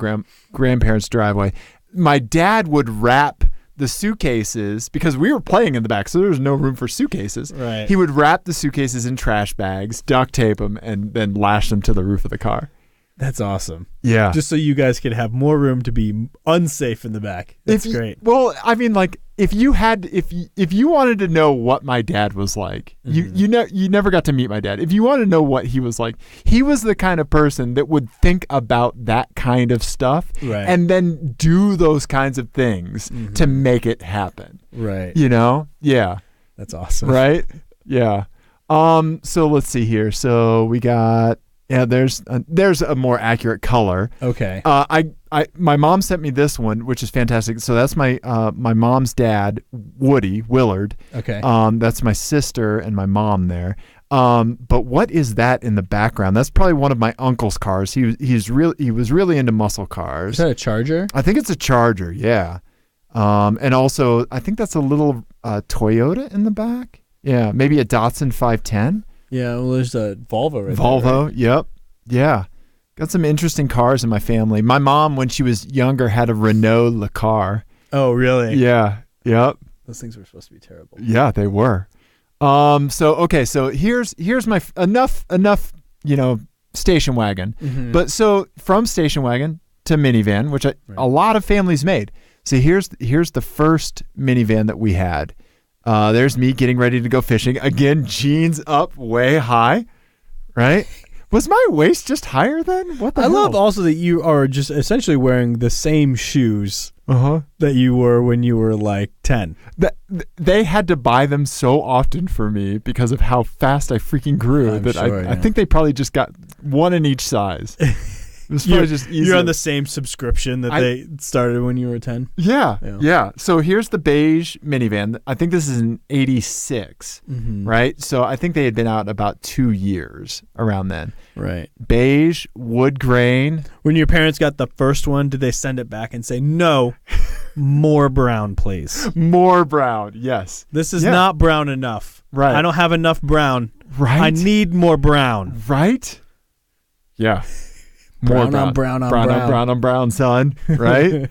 grandparents' driveway. My dad would wrap the suitcases because we were playing in the back, so there was no room for suitcases. Right. He would wrap the suitcases in trash bags, duct tape them, and then lash them to the roof of the car. That's awesome. Yeah. Just so you guys could have more room to be unsafe in the back. That's great. Well, I mean, like if you wanted to know what my dad was like, you never got to meet my dad. If you want to know what he was like, he was the kind of person that would think about that kind of stuff and then do those kinds of things to make it happen. Right. Yeah. That's awesome. Right? Yeah. So let's see here. So we got there's a more accurate color. Okay. My mom sent me this one, which is fantastic. So that's my mom's dad, Woody Willard. Okay. That's my sister and my mom there. But what is that in the background? That's probably one of my uncle's cars. He was really into muscle cars. Is that a Charger? I think it's a Charger. Yeah. And also I think that's a little Toyota in the back. Yeah, maybe a Datsun 510. Yeah, well, there's a Volvo right Volvo, there, right? Yep. Yeah. Got some interesting cars in my family. My mom, when she was younger, had a Renault Le Car. Oh, really? Yeah. Yep. Those things were supposed to be terrible. Yeah, they were. So here's my enough, station wagon. Mm-hmm. But so from station wagon to minivan, which a lot of families made. So here's the first minivan that we had. There's me getting ready to go fishing. Again, jeans up way high, right? Was my waist just higher then? What the hell? I love also that you are just essentially wearing the same shoes that you were when you were like 10. They had to buy them so often for me because of how fast I freaking grew. I think they probably just got one in each size. It was probably just easier. You're on the same subscription that they started when you were 10? Yeah. So here's the beige minivan. I think this is an 86, right? So I think they had been out about 2 years around then. Right. Beige, wood grain. When your parents got the first one, did they send it back and say, no, more brown, please? More brown, yes. This is not brown enough. Right. I don't have enough brown. Right. I need more brown. Right? Yeah. More brown on brown on brown brown. on brown on brown, son. Right?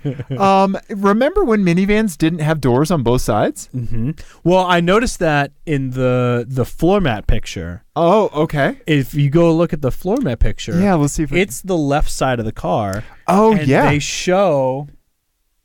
Remember when minivans didn't have doors on both sides? Mm-hmm. Well, I noticed that in the floor mat picture. Oh, okay. If you go look at the floor mat picture, Yeah, let's see if it's the left side of the car. Oh, and yeah. they show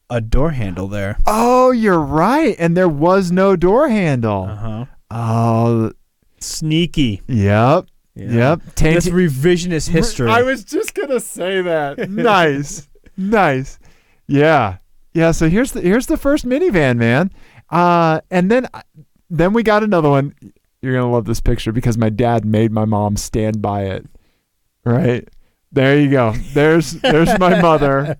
a door handle there. Oh, you're right. And there was no door handle. Uh-huh. Oh, sneaky. Yep. Yeah. Yep. That's revisionist history. I was just gonna say that. Nice. Nice. Yeah. Yeah. So here's the first minivan, man. And then we got another one. You're gonna love this picture because my dad made my mom stand by it. Right. There you go. There's my mother.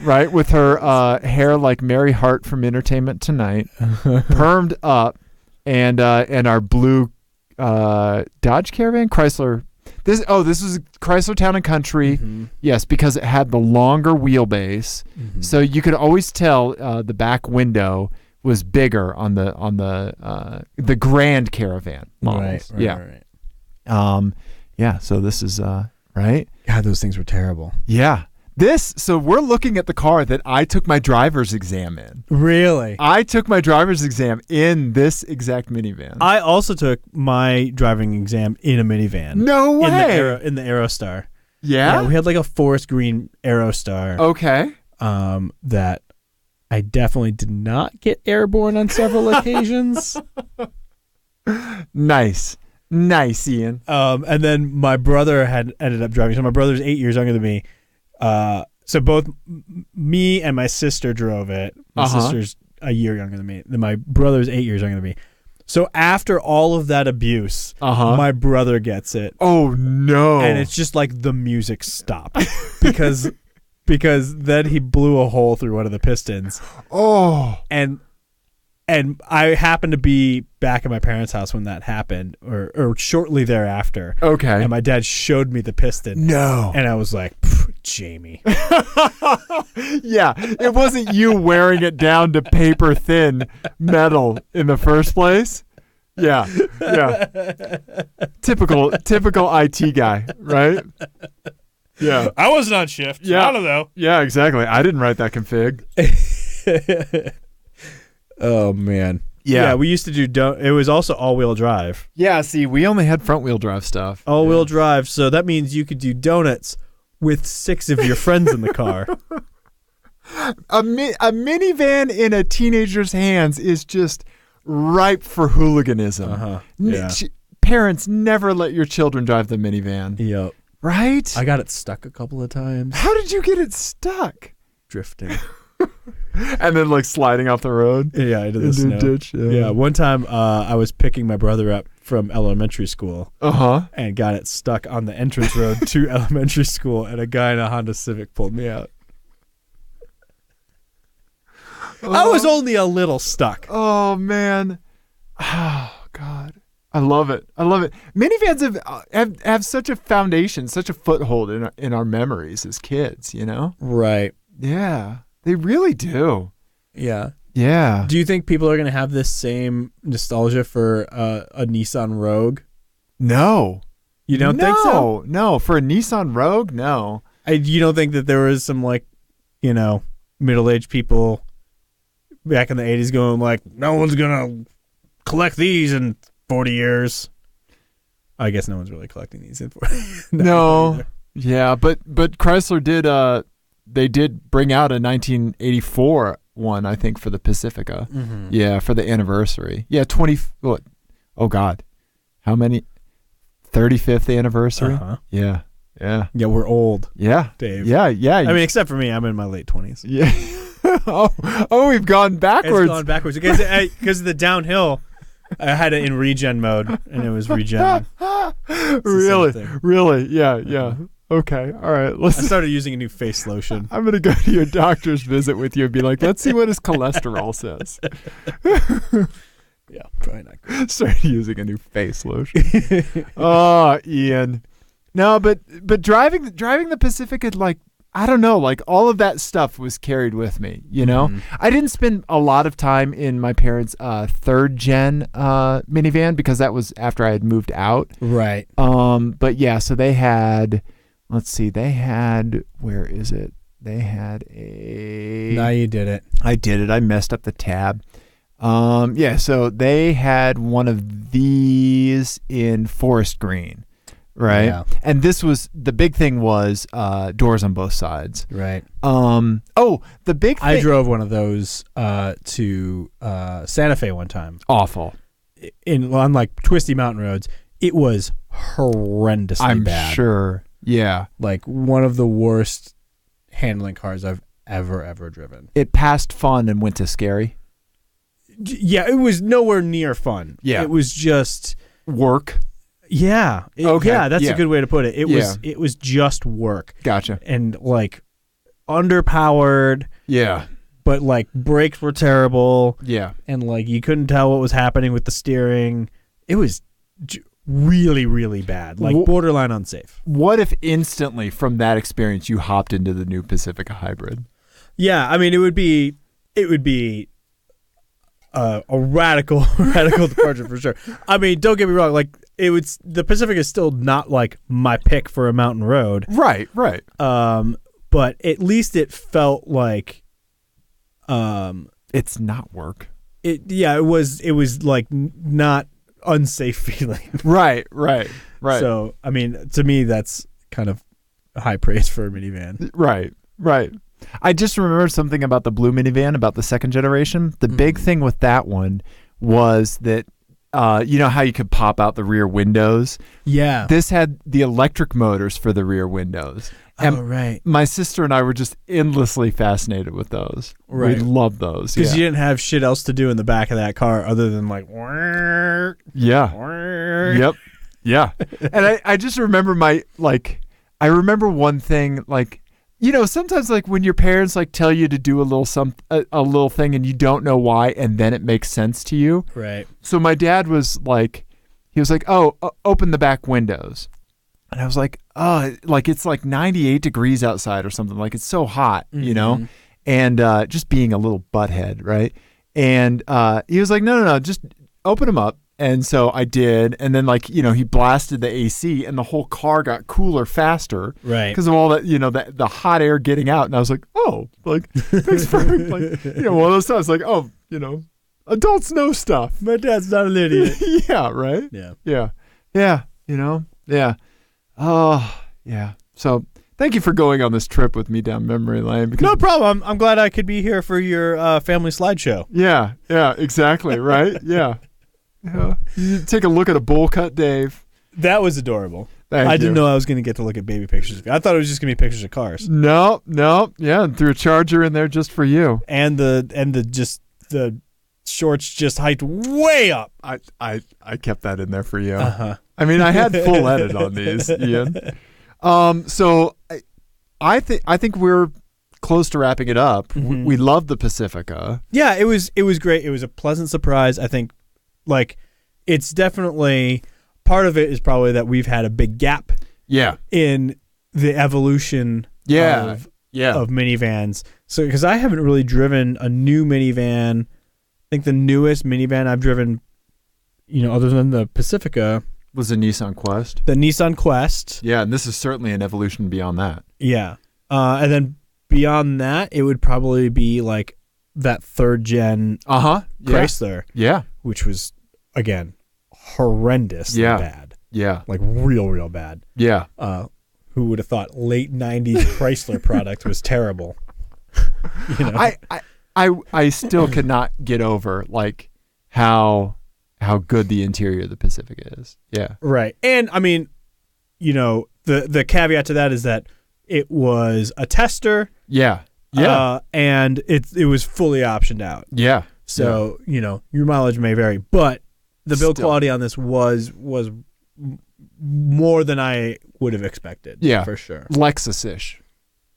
Right, with her hair like Mary Hart from Entertainment Tonight, permed up, and our blue Dodge Caravan, Chrysler. This was Chrysler Town and Country. Mm-hmm. Yes, because it had the longer wheelbase, so you could always tell the back window was bigger on the Grand Caravan models. Right. Yeah. So this is right. God, those things were terrible. Yeah. So we're looking at the car that I took my driver's exam in. Really? I took my driver's exam in this exact minivan. I also took my driving exam in a minivan. No way. In the Aerostar. Yeah? We had like a forest green Aerostar. Okay. That I definitely did not get airborne on several occasions. Nice, Ian. And then my brother had ended up driving. So my brother's 8 years younger than me. So both me and my sister drove it. My sister's a year younger than me. Then my brother's 8 years younger than me. So after all of that abuse, my brother gets it. Oh no! And it's just like the music stopped because then he blew a hole through one of the pistons. Oh. And I happened to be back at my parents' house when that happened, or shortly thereafter. Okay. And my dad showed me the piston. No. And I was like, Jamie. Yeah, it wasn't you wearing it down to paper thin metal in the first place. Yeah. Typical IT guy, right? Yeah. I wasn't on shift. Yeah. I don't know. Yeah, exactly. I didn't write that config. Oh, man. Yeah. We used to do, it was also all-wheel drive. Yeah, see, we only had front-wheel drive stuff. All-wheel drive, so that means you could do donuts with 6 of your friends in the car. A minivan in a teenager's hands is just ripe for hooliganism. Yeah. Parents, never let your children drive the minivan. Yep. Right? I got it stuck a couple of times. How did you get it stuck? Drifting. And then like sliding off the road? Yeah, into the snow. Ditch. Yeah, one time I was picking my brother up from elementary school and got it stuck on the entrance road to elementary school, and a guy in a Honda Civic pulled me out. I was only a little stuck. Oh, man. Oh, God. I love it. Minivans have such a foundation, such a foothold in our memories as kids, you know? Right. Yeah. They really do. Yeah. Yeah. Do you think people are going to have this same nostalgia for a Nissan Rogue? No. You don't think so? No. For a Nissan Rogue, no. You don't think that there was some, like, you know, middle-aged people back in the 80s going like, no one's going to collect these in 40 years? I guess no one's really collecting these in 40 years. No. Yeah, but Chrysler did... They did bring out a 1984 one, I think, for the Pacifica. Mm-hmm. Yeah, for the anniversary. Yeah, what? Oh, God. How many? 35th anniversary? Yeah. Yeah, we're old. Yeah. Dave. Yeah. I mean, except for me, I'm in my late 20s. Yeah. oh, we've gone backwards. It's gone backwards. Because of the downhill, I had it in regen mode, and it was regen. Really? Yeah. Okay, all right. I started using a new face lotion. I'm going to go to your doctor's visit with you and be like, let's see what his cholesterol says. Yeah, probably not good. Started using a new face lotion. Oh, Ian. No, but driving the Pacifica, like, I don't know, like all of that stuff was carried with me, you know? Mm-hmm. I didn't spend a lot of time in my parents' third gen minivan because that was after I had moved out. Right. But yeah, so they had... let's see. They had, where is it? They had a. No, you did it. I did it. I messed up the tab. Yeah, so they had one of these in forest green, right? Yeah. And this was, the big thing was doors on both sides. Right. Oh, the big thing. I drove one of those to Santa Fe one time. Awful. On like twisty mountain roads. It was horrendously bad. I'm sure. Yeah. Like one of the worst handling cars I've ever driven. It passed fun and went to scary. Yeah, it was nowhere near fun. Yeah. It was just work. Yeah. Okay. Yeah, that's a good way to put it. Yeah. It was just work. Gotcha. And like underpowered. Yeah. But like brakes were terrible. Yeah. And like you couldn't tell what was happening with the steering. It was really, really bad. Like borderline unsafe. What if instantly from that experience you hopped into the new Pacifica hybrid? Yeah, I mean it would be a radical departure for sure. I mean, don't get me wrong. Like the Pacifica is still not like my pick for a mountain road. Right. But at least it felt like, it's not work. It was like not unsafe feeling. Right. So I mean, to me, that's kind of high praise for a minivan. Right. I just remembered something about the blue minivan, about the second generation. The big thing with that one was that, you know how you could pop out the rear windows? Yeah. This had the electric motors for the rear windows. And right. my sister and I were just endlessly fascinated with those. Right. We loved those. Because you didn't have shit else to do in the back of that car other than like, yeah. Yep. Yeah. And I just remember I remember one thing, like, you know, sometimes like when your parents like tell you to do a little thing and you don't know why, and then it makes sense to you. Right. So my dad was like, oh, open the back windows. And I was like, oh, like it's like 98 degrees outside or something. Like it's so hot, you know? And just being a little butthead, right? And he was like, no, just open them up. And so I did. And then like, you know, he blasted the AC and the whole car got cooler faster. Right. Because of all that, you know, the hot air getting out. And I was like, oh, like, thanks for, like, you know, one of those times like, oh, you know, adults know stuff. My dad's not an idiot. Yeah, right? Yeah. Yeah, you know? Yeah. Oh, yeah. So thank you for going on this trip with me down memory lane. No problem. I'm glad I could be here for your family slideshow. Yeah, exactly, right? Yeah. You take a look at a bowl cut, Dave. That was adorable. I didn't know I was going to get to look at baby pictures. I thought it was just going to be pictures of cars. No. Yeah, and threw a charger in there just for you. And the shorts just hiked way up. I kept that in there for you. Uh-huh. I mean, I had full edit on these, Ian. So I think we're close to wrapping it up. Mm-hmm. We love the Pacifica. Yeah, it was great. It was a pleasant surprise. I think, like, it's definitely part of it is probably that we've had a big gap. Yeah. In the evolution. Of minivans. So because I haven't really driven a new minivan. I think the newest minivan I've driven, you know, other than the Pacifica, was a Nissan Quest. The Nissan Quest. Yeah, and this is certainly an evolution beyond that. Yeah. And then beyond that, it would probably be like that third gen Chrysler. Yeah. Which was, again, horrendous bad. Yeah. Like real bad. Yeah. Who would have thought late 90s Chrysler product was terrible? You know? I still cannot get over like how good the interior of the Pacifica is. Yeah. Right. And I mean, you know, the caveat to that is that it was a tester. Yeah. Yeah. And it was fully optioned out. Yeah. So, you know, your mileage may vary, but the build quality on this was more than I would have expected. Yeah. For sure. Lexus-ish.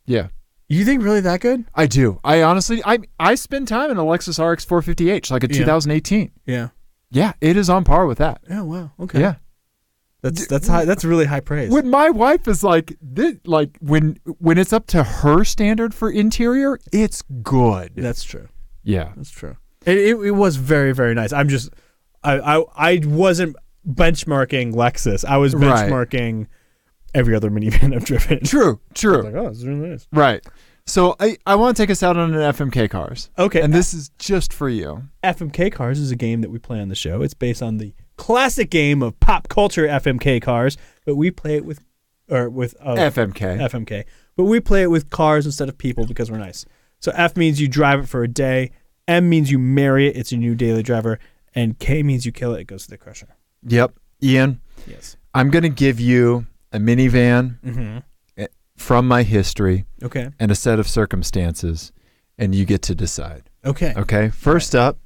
Yeah. You think really that good? I do. I honestly, I spend time in a Lexus RX 450h, like a 2018. Yeah. Yeah, it is on par with that. Oh, wow. Okay. Yeah. That's high. That's really high praise. When my wife is like, when it's up to her standard for interior, it's good. That's true. Yeah. That's true. It was very, very nice. I'm just, I wasn't benchmarking Lexus. I was benchmarking every other minivan I've driven. True. Like, oh, this is really nice. Right. So I want to take us out on an FMK Cars. Okay. And this is just for you. FMK Cars is a game that we play on the show. It's based on the classic game of pop culture FMK Cars, but we play it with FMK. But we play it with cars instead of people because we're nice. So F means you drive it for a day. M means you marry it. It's your new daily driver. And K means you kill it. It goes to the crusher. Yep. Ian. Yes. I'm going to give you a minivan from my history. Okay. And a set of circumstances, and you get to decide. Okay. Okay. First up,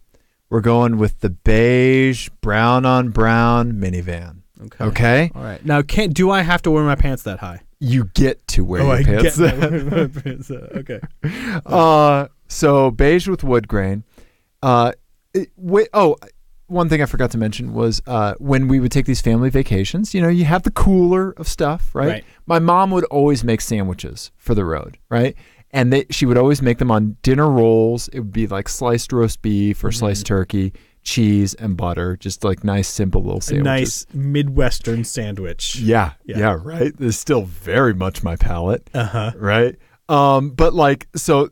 we're going with the beige brown on brown minivan. Okay. All right. Now, do I have to wear my pants that high? You get to wear your pants. My pants okay. So beige with wood grain. One thing I forgot to mention was when we would take these family vacations, you have the cooler of stuff, right? My mom would always make sandwiches for the road, right? And she would always make them on dinner rolls. It would be like sliced roast beef or sliced turkey, cheese, and butter. Just like nice, simple little sandwiches. A nice Midwestern sandwich. Yeah, right? It's still very much my palate, right? But like, so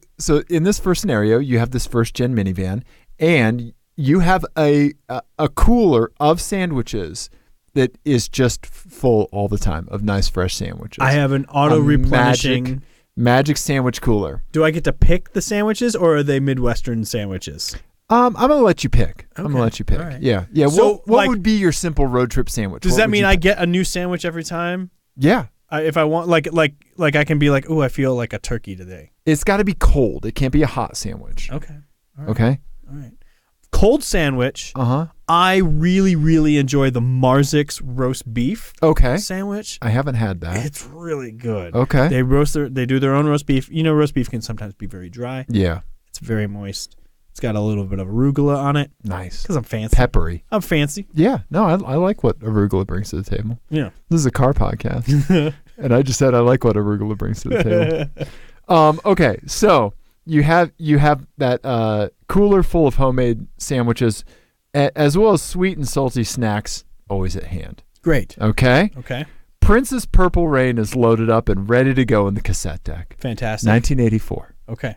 in this first scenario, you have this first gen minivan, and you have a cooler of sandwiches that is just full all the time of nice fresh sandwiches. I have an auto replenishing magic sandwich cooler. Do I get to pick the sandwiches, or are they Midwestern sandwiches? I'm gonna let you pick. Okay. I'm gonna let you pick. Right. Yeah. So, what would be your simple road trip sandwich? Does that mean I get a new sandwich every time? Yeah. If I want, like I can be like, oh, I feel like a turkey today. It's got to be cold. It can't be a hot sandwich. Okay. All right. Okay. All right. Cold sandwich. Uh-huh. I really, really enjoy the Marzik's roast beef sandwich. I haven't had that. It's really good. Okay. They do their own roast beef. Roast beef can sometimes be very dry. Yeah. It's very moist. It's got a little bit of arugula on it. Nice. Because I'm fancy. Peppery. I'm fancy. Yeah. No, I like what arugula brings to the table. Yeah. This is a car podcast. And I just said I like what arugula brings to the table. Okay. So you have that cooler full of homemade sandwiches, as well as sweet and salty snacks always at hand. Great. Okay. Princess Purple Rain is loaded up and ready to go in the cassette deck. Fantastic. 1984. Okay.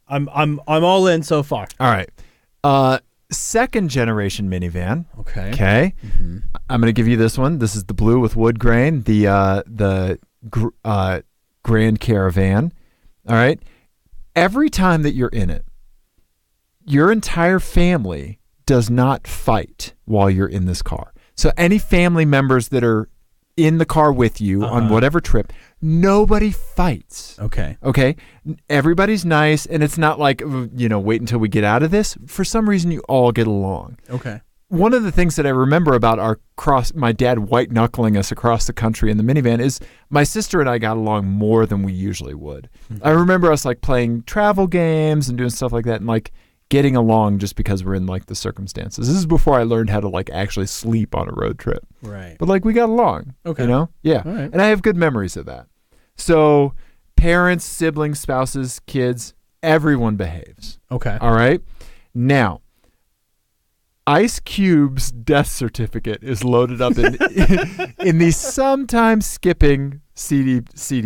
I'm all in so far. All right. Second generation minivan. Okay. Mm-hmm. I'm going to give you this one. This is the blue with wood grain, the Grand Caravan. All right. Every time that you're in it, your entire family does not fight while you're in this car. So any family members that are in the car with you on whatever trip, nobody fights. Okay. Everybody's nice, and it's not like, wait until we get out of this. For some reason, you all get along. Okay. One of the things that I remember about my dad white knuckling us across the country in the minivan is my sister and I got along more than we usually would. Mm-hmm. I remember us like playing travel games and doing stuff like that, and like getting along just because we're in like the circumstances. This is before I learned how to like actually sleep on a road trip. Right. But like we got along. Okay. Yeah. All right. And I have good memories of that. So parents, siblings, spouses, kids, everyone behaves. Okay. All right. Now, Ice Cube's death certificate is loaded up in the sometimes skipping CD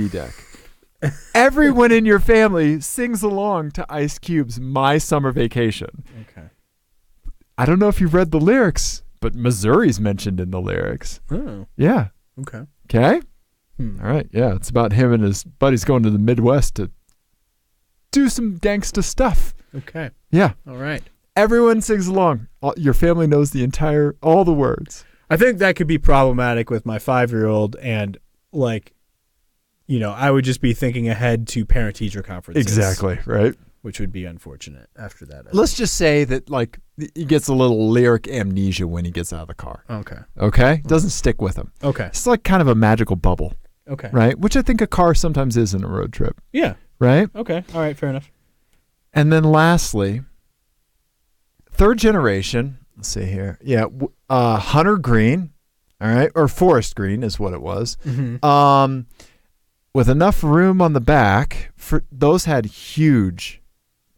deck. Everyone in your family sings along to Ice Cube's My Summer Vacation. Okay. I don't know if you've read the lyrics, but Missouri's mentioned in the lyrics. Oh. Yeah. Okay. All right. Yeah. It's about him and his buddies going to the Midwest to do some gangsta stuff. Okay. Yeah. All right. Everyone sings along. Your family knows all the words. I think that could be problematic with my 5-year-old, and like, I would just be thinking ahead to parent-teacher conferences. Exactly, right? Which would be unfortunate after that. Let's just say that like he gets a little lyric amnesia when he gets out of the car. Okay. Doesn't stick with him. Okay. It's like kind of a magical bubble. Okay. Right? Which I think a car sometimes is in a road trip. Yeah. Right? Okay. All right. Fair enough. And then lastly, third generation. Let's see here. Yeah. Hunter green. All right. Or forest green is what it was. Mm-hmm. With enough room on the back, those had huge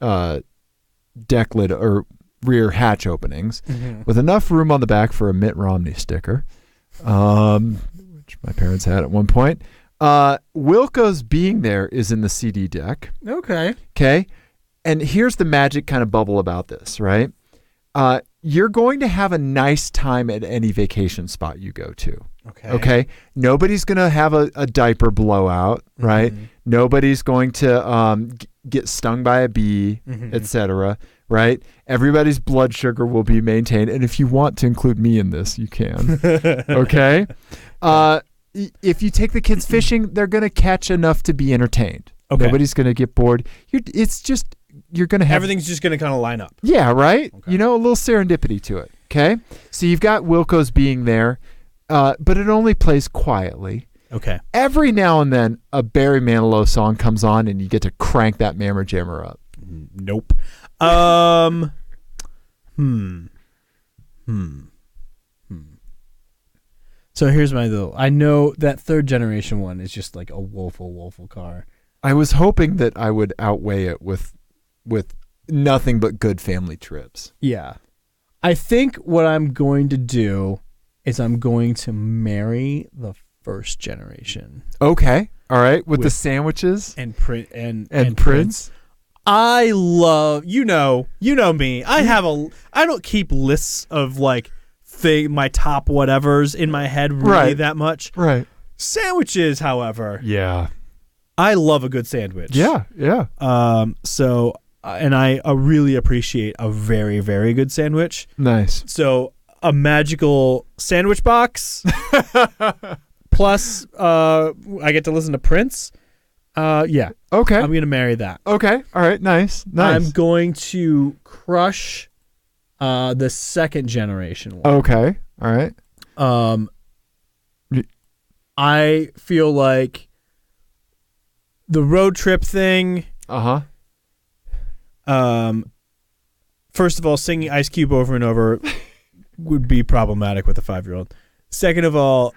deck lid or rear hatch openings, with enough room on the back for a Mitt Romney sticker, which which my parents had at one point. Wilco's being there is in the CD deck. Okay. Okay. And here's the magic kind of bubble about this, right? You're going to have a nice time at any vacation spot you go to. Okay. Nobody's going to have a diaper blowout, right? Mm-hmm. Nobody's going to get stung by a bee, etc. Right? Everybody's blood sugar will be maintained. And if you want to include me in this, you can. Okay. If you take the kids fishing, they're going to catch enough to be entertained. Okay. Nobody's going to get bored. You're going to have... Everything's just going to kind of line up. Yeah, right? Okay. A little serendipity to it. Okay? So you've got Wilco's being there, but it only plays quietly. Okay. Every now and then, a Barry Manilow song comes on, and you get to crank that mammer jammer up. Nope. So here's my little... I know that third generation one is just like a woeful car. I was hoping that I would outweigh it with nothing but good family trips. Yeah. I think what I'm going to do is I'm going to marry the first generation. Okay. All right. With the sandwiches and Prince. I love, you know me. I don't keep lists of like my top whatevers in my head really that much. Right. Sandwiches, however. Yeah. I love a good sandwich. Yeah. So and I really appreciate a very, very good sandwich. Nice. So a magical sandwich box plus I get to listen to Prince. Yeah. Okay. I'm going to marry that. Okay. All right. Nice. I'm going to crush the second generation one. Okay. All right. I feel like the road trip thing. First of all, singing Ice Cube over and over would be problematic with a 5-year-old. Second of all,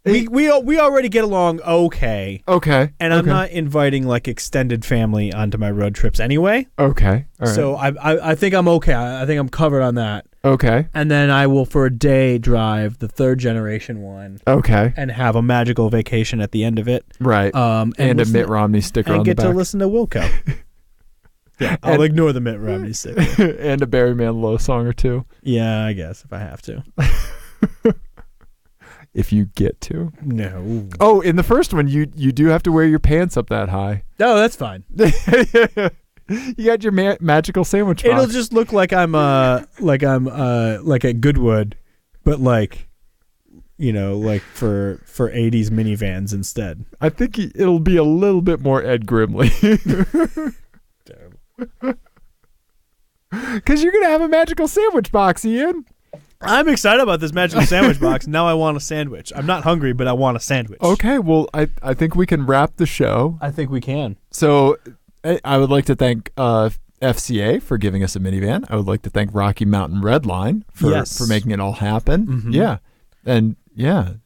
we already get along okay. Okay. And I'm not inviting like extended family onto my road trips anyway. Okay. All right. So I think I'm okay. I think I'm covered on that. Okay. And then I will for a day drive the third generation one. Okay. And have a magical vacation at the end of it. Right. And a Mitt Romney sticker on the back. And get to listen to Wilco. Yeah, I'll ignore the Mitt Romney sticker. And a Barry Manilow song or two. Yeah, I guess if I have to. If you get to. No. Oh, in the first one, you do have to wear your pants up that high. No, that's fine. You got your magical sandwich box. It'll just look like I'm like at Goodwood, but like, like for 80s minivans instead. I think it'll be a little bit more Ed Grimley. Terrible. Because you're gonna have a magical sandwich box, Ian. I'm excited about this magical sandwich box. Now I want a sandwich. I'm not hungry, but I want a sandwich. Okay, well, I think we can wrap the show. I think we can. So I would like to thank FCA for giving us a minivan. I would like to thank Rocky Mountain Redline for making it all happen. Mm-hmm.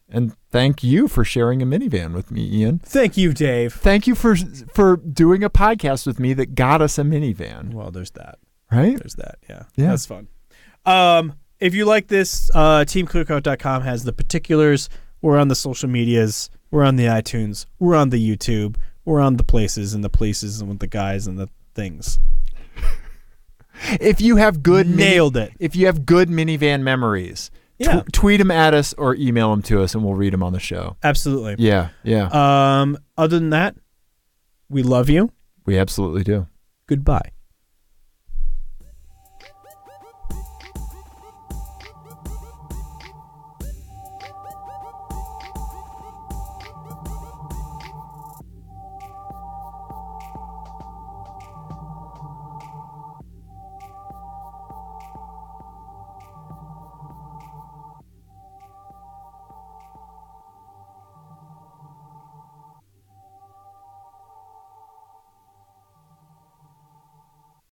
And thank you for sharing a minivan with me, Ian. Thank you, Dave. Thank you for doing a podcast with me that got us a minivan. Well, there's that. Right? There's that, yeah. That's fun. If you like this, TeamClearCoat.com has the particulars. We're on the social medias. We're on the iTunes. We're on the YouTube. We're on the places and with the guys and the things. If you have good... Nailed it. If you have good minivan memories, tweet them at us or email them to us and we'll read them on the show. Absolutely. Yeah. Other than that, we love you. We absolutely do. Goodbye.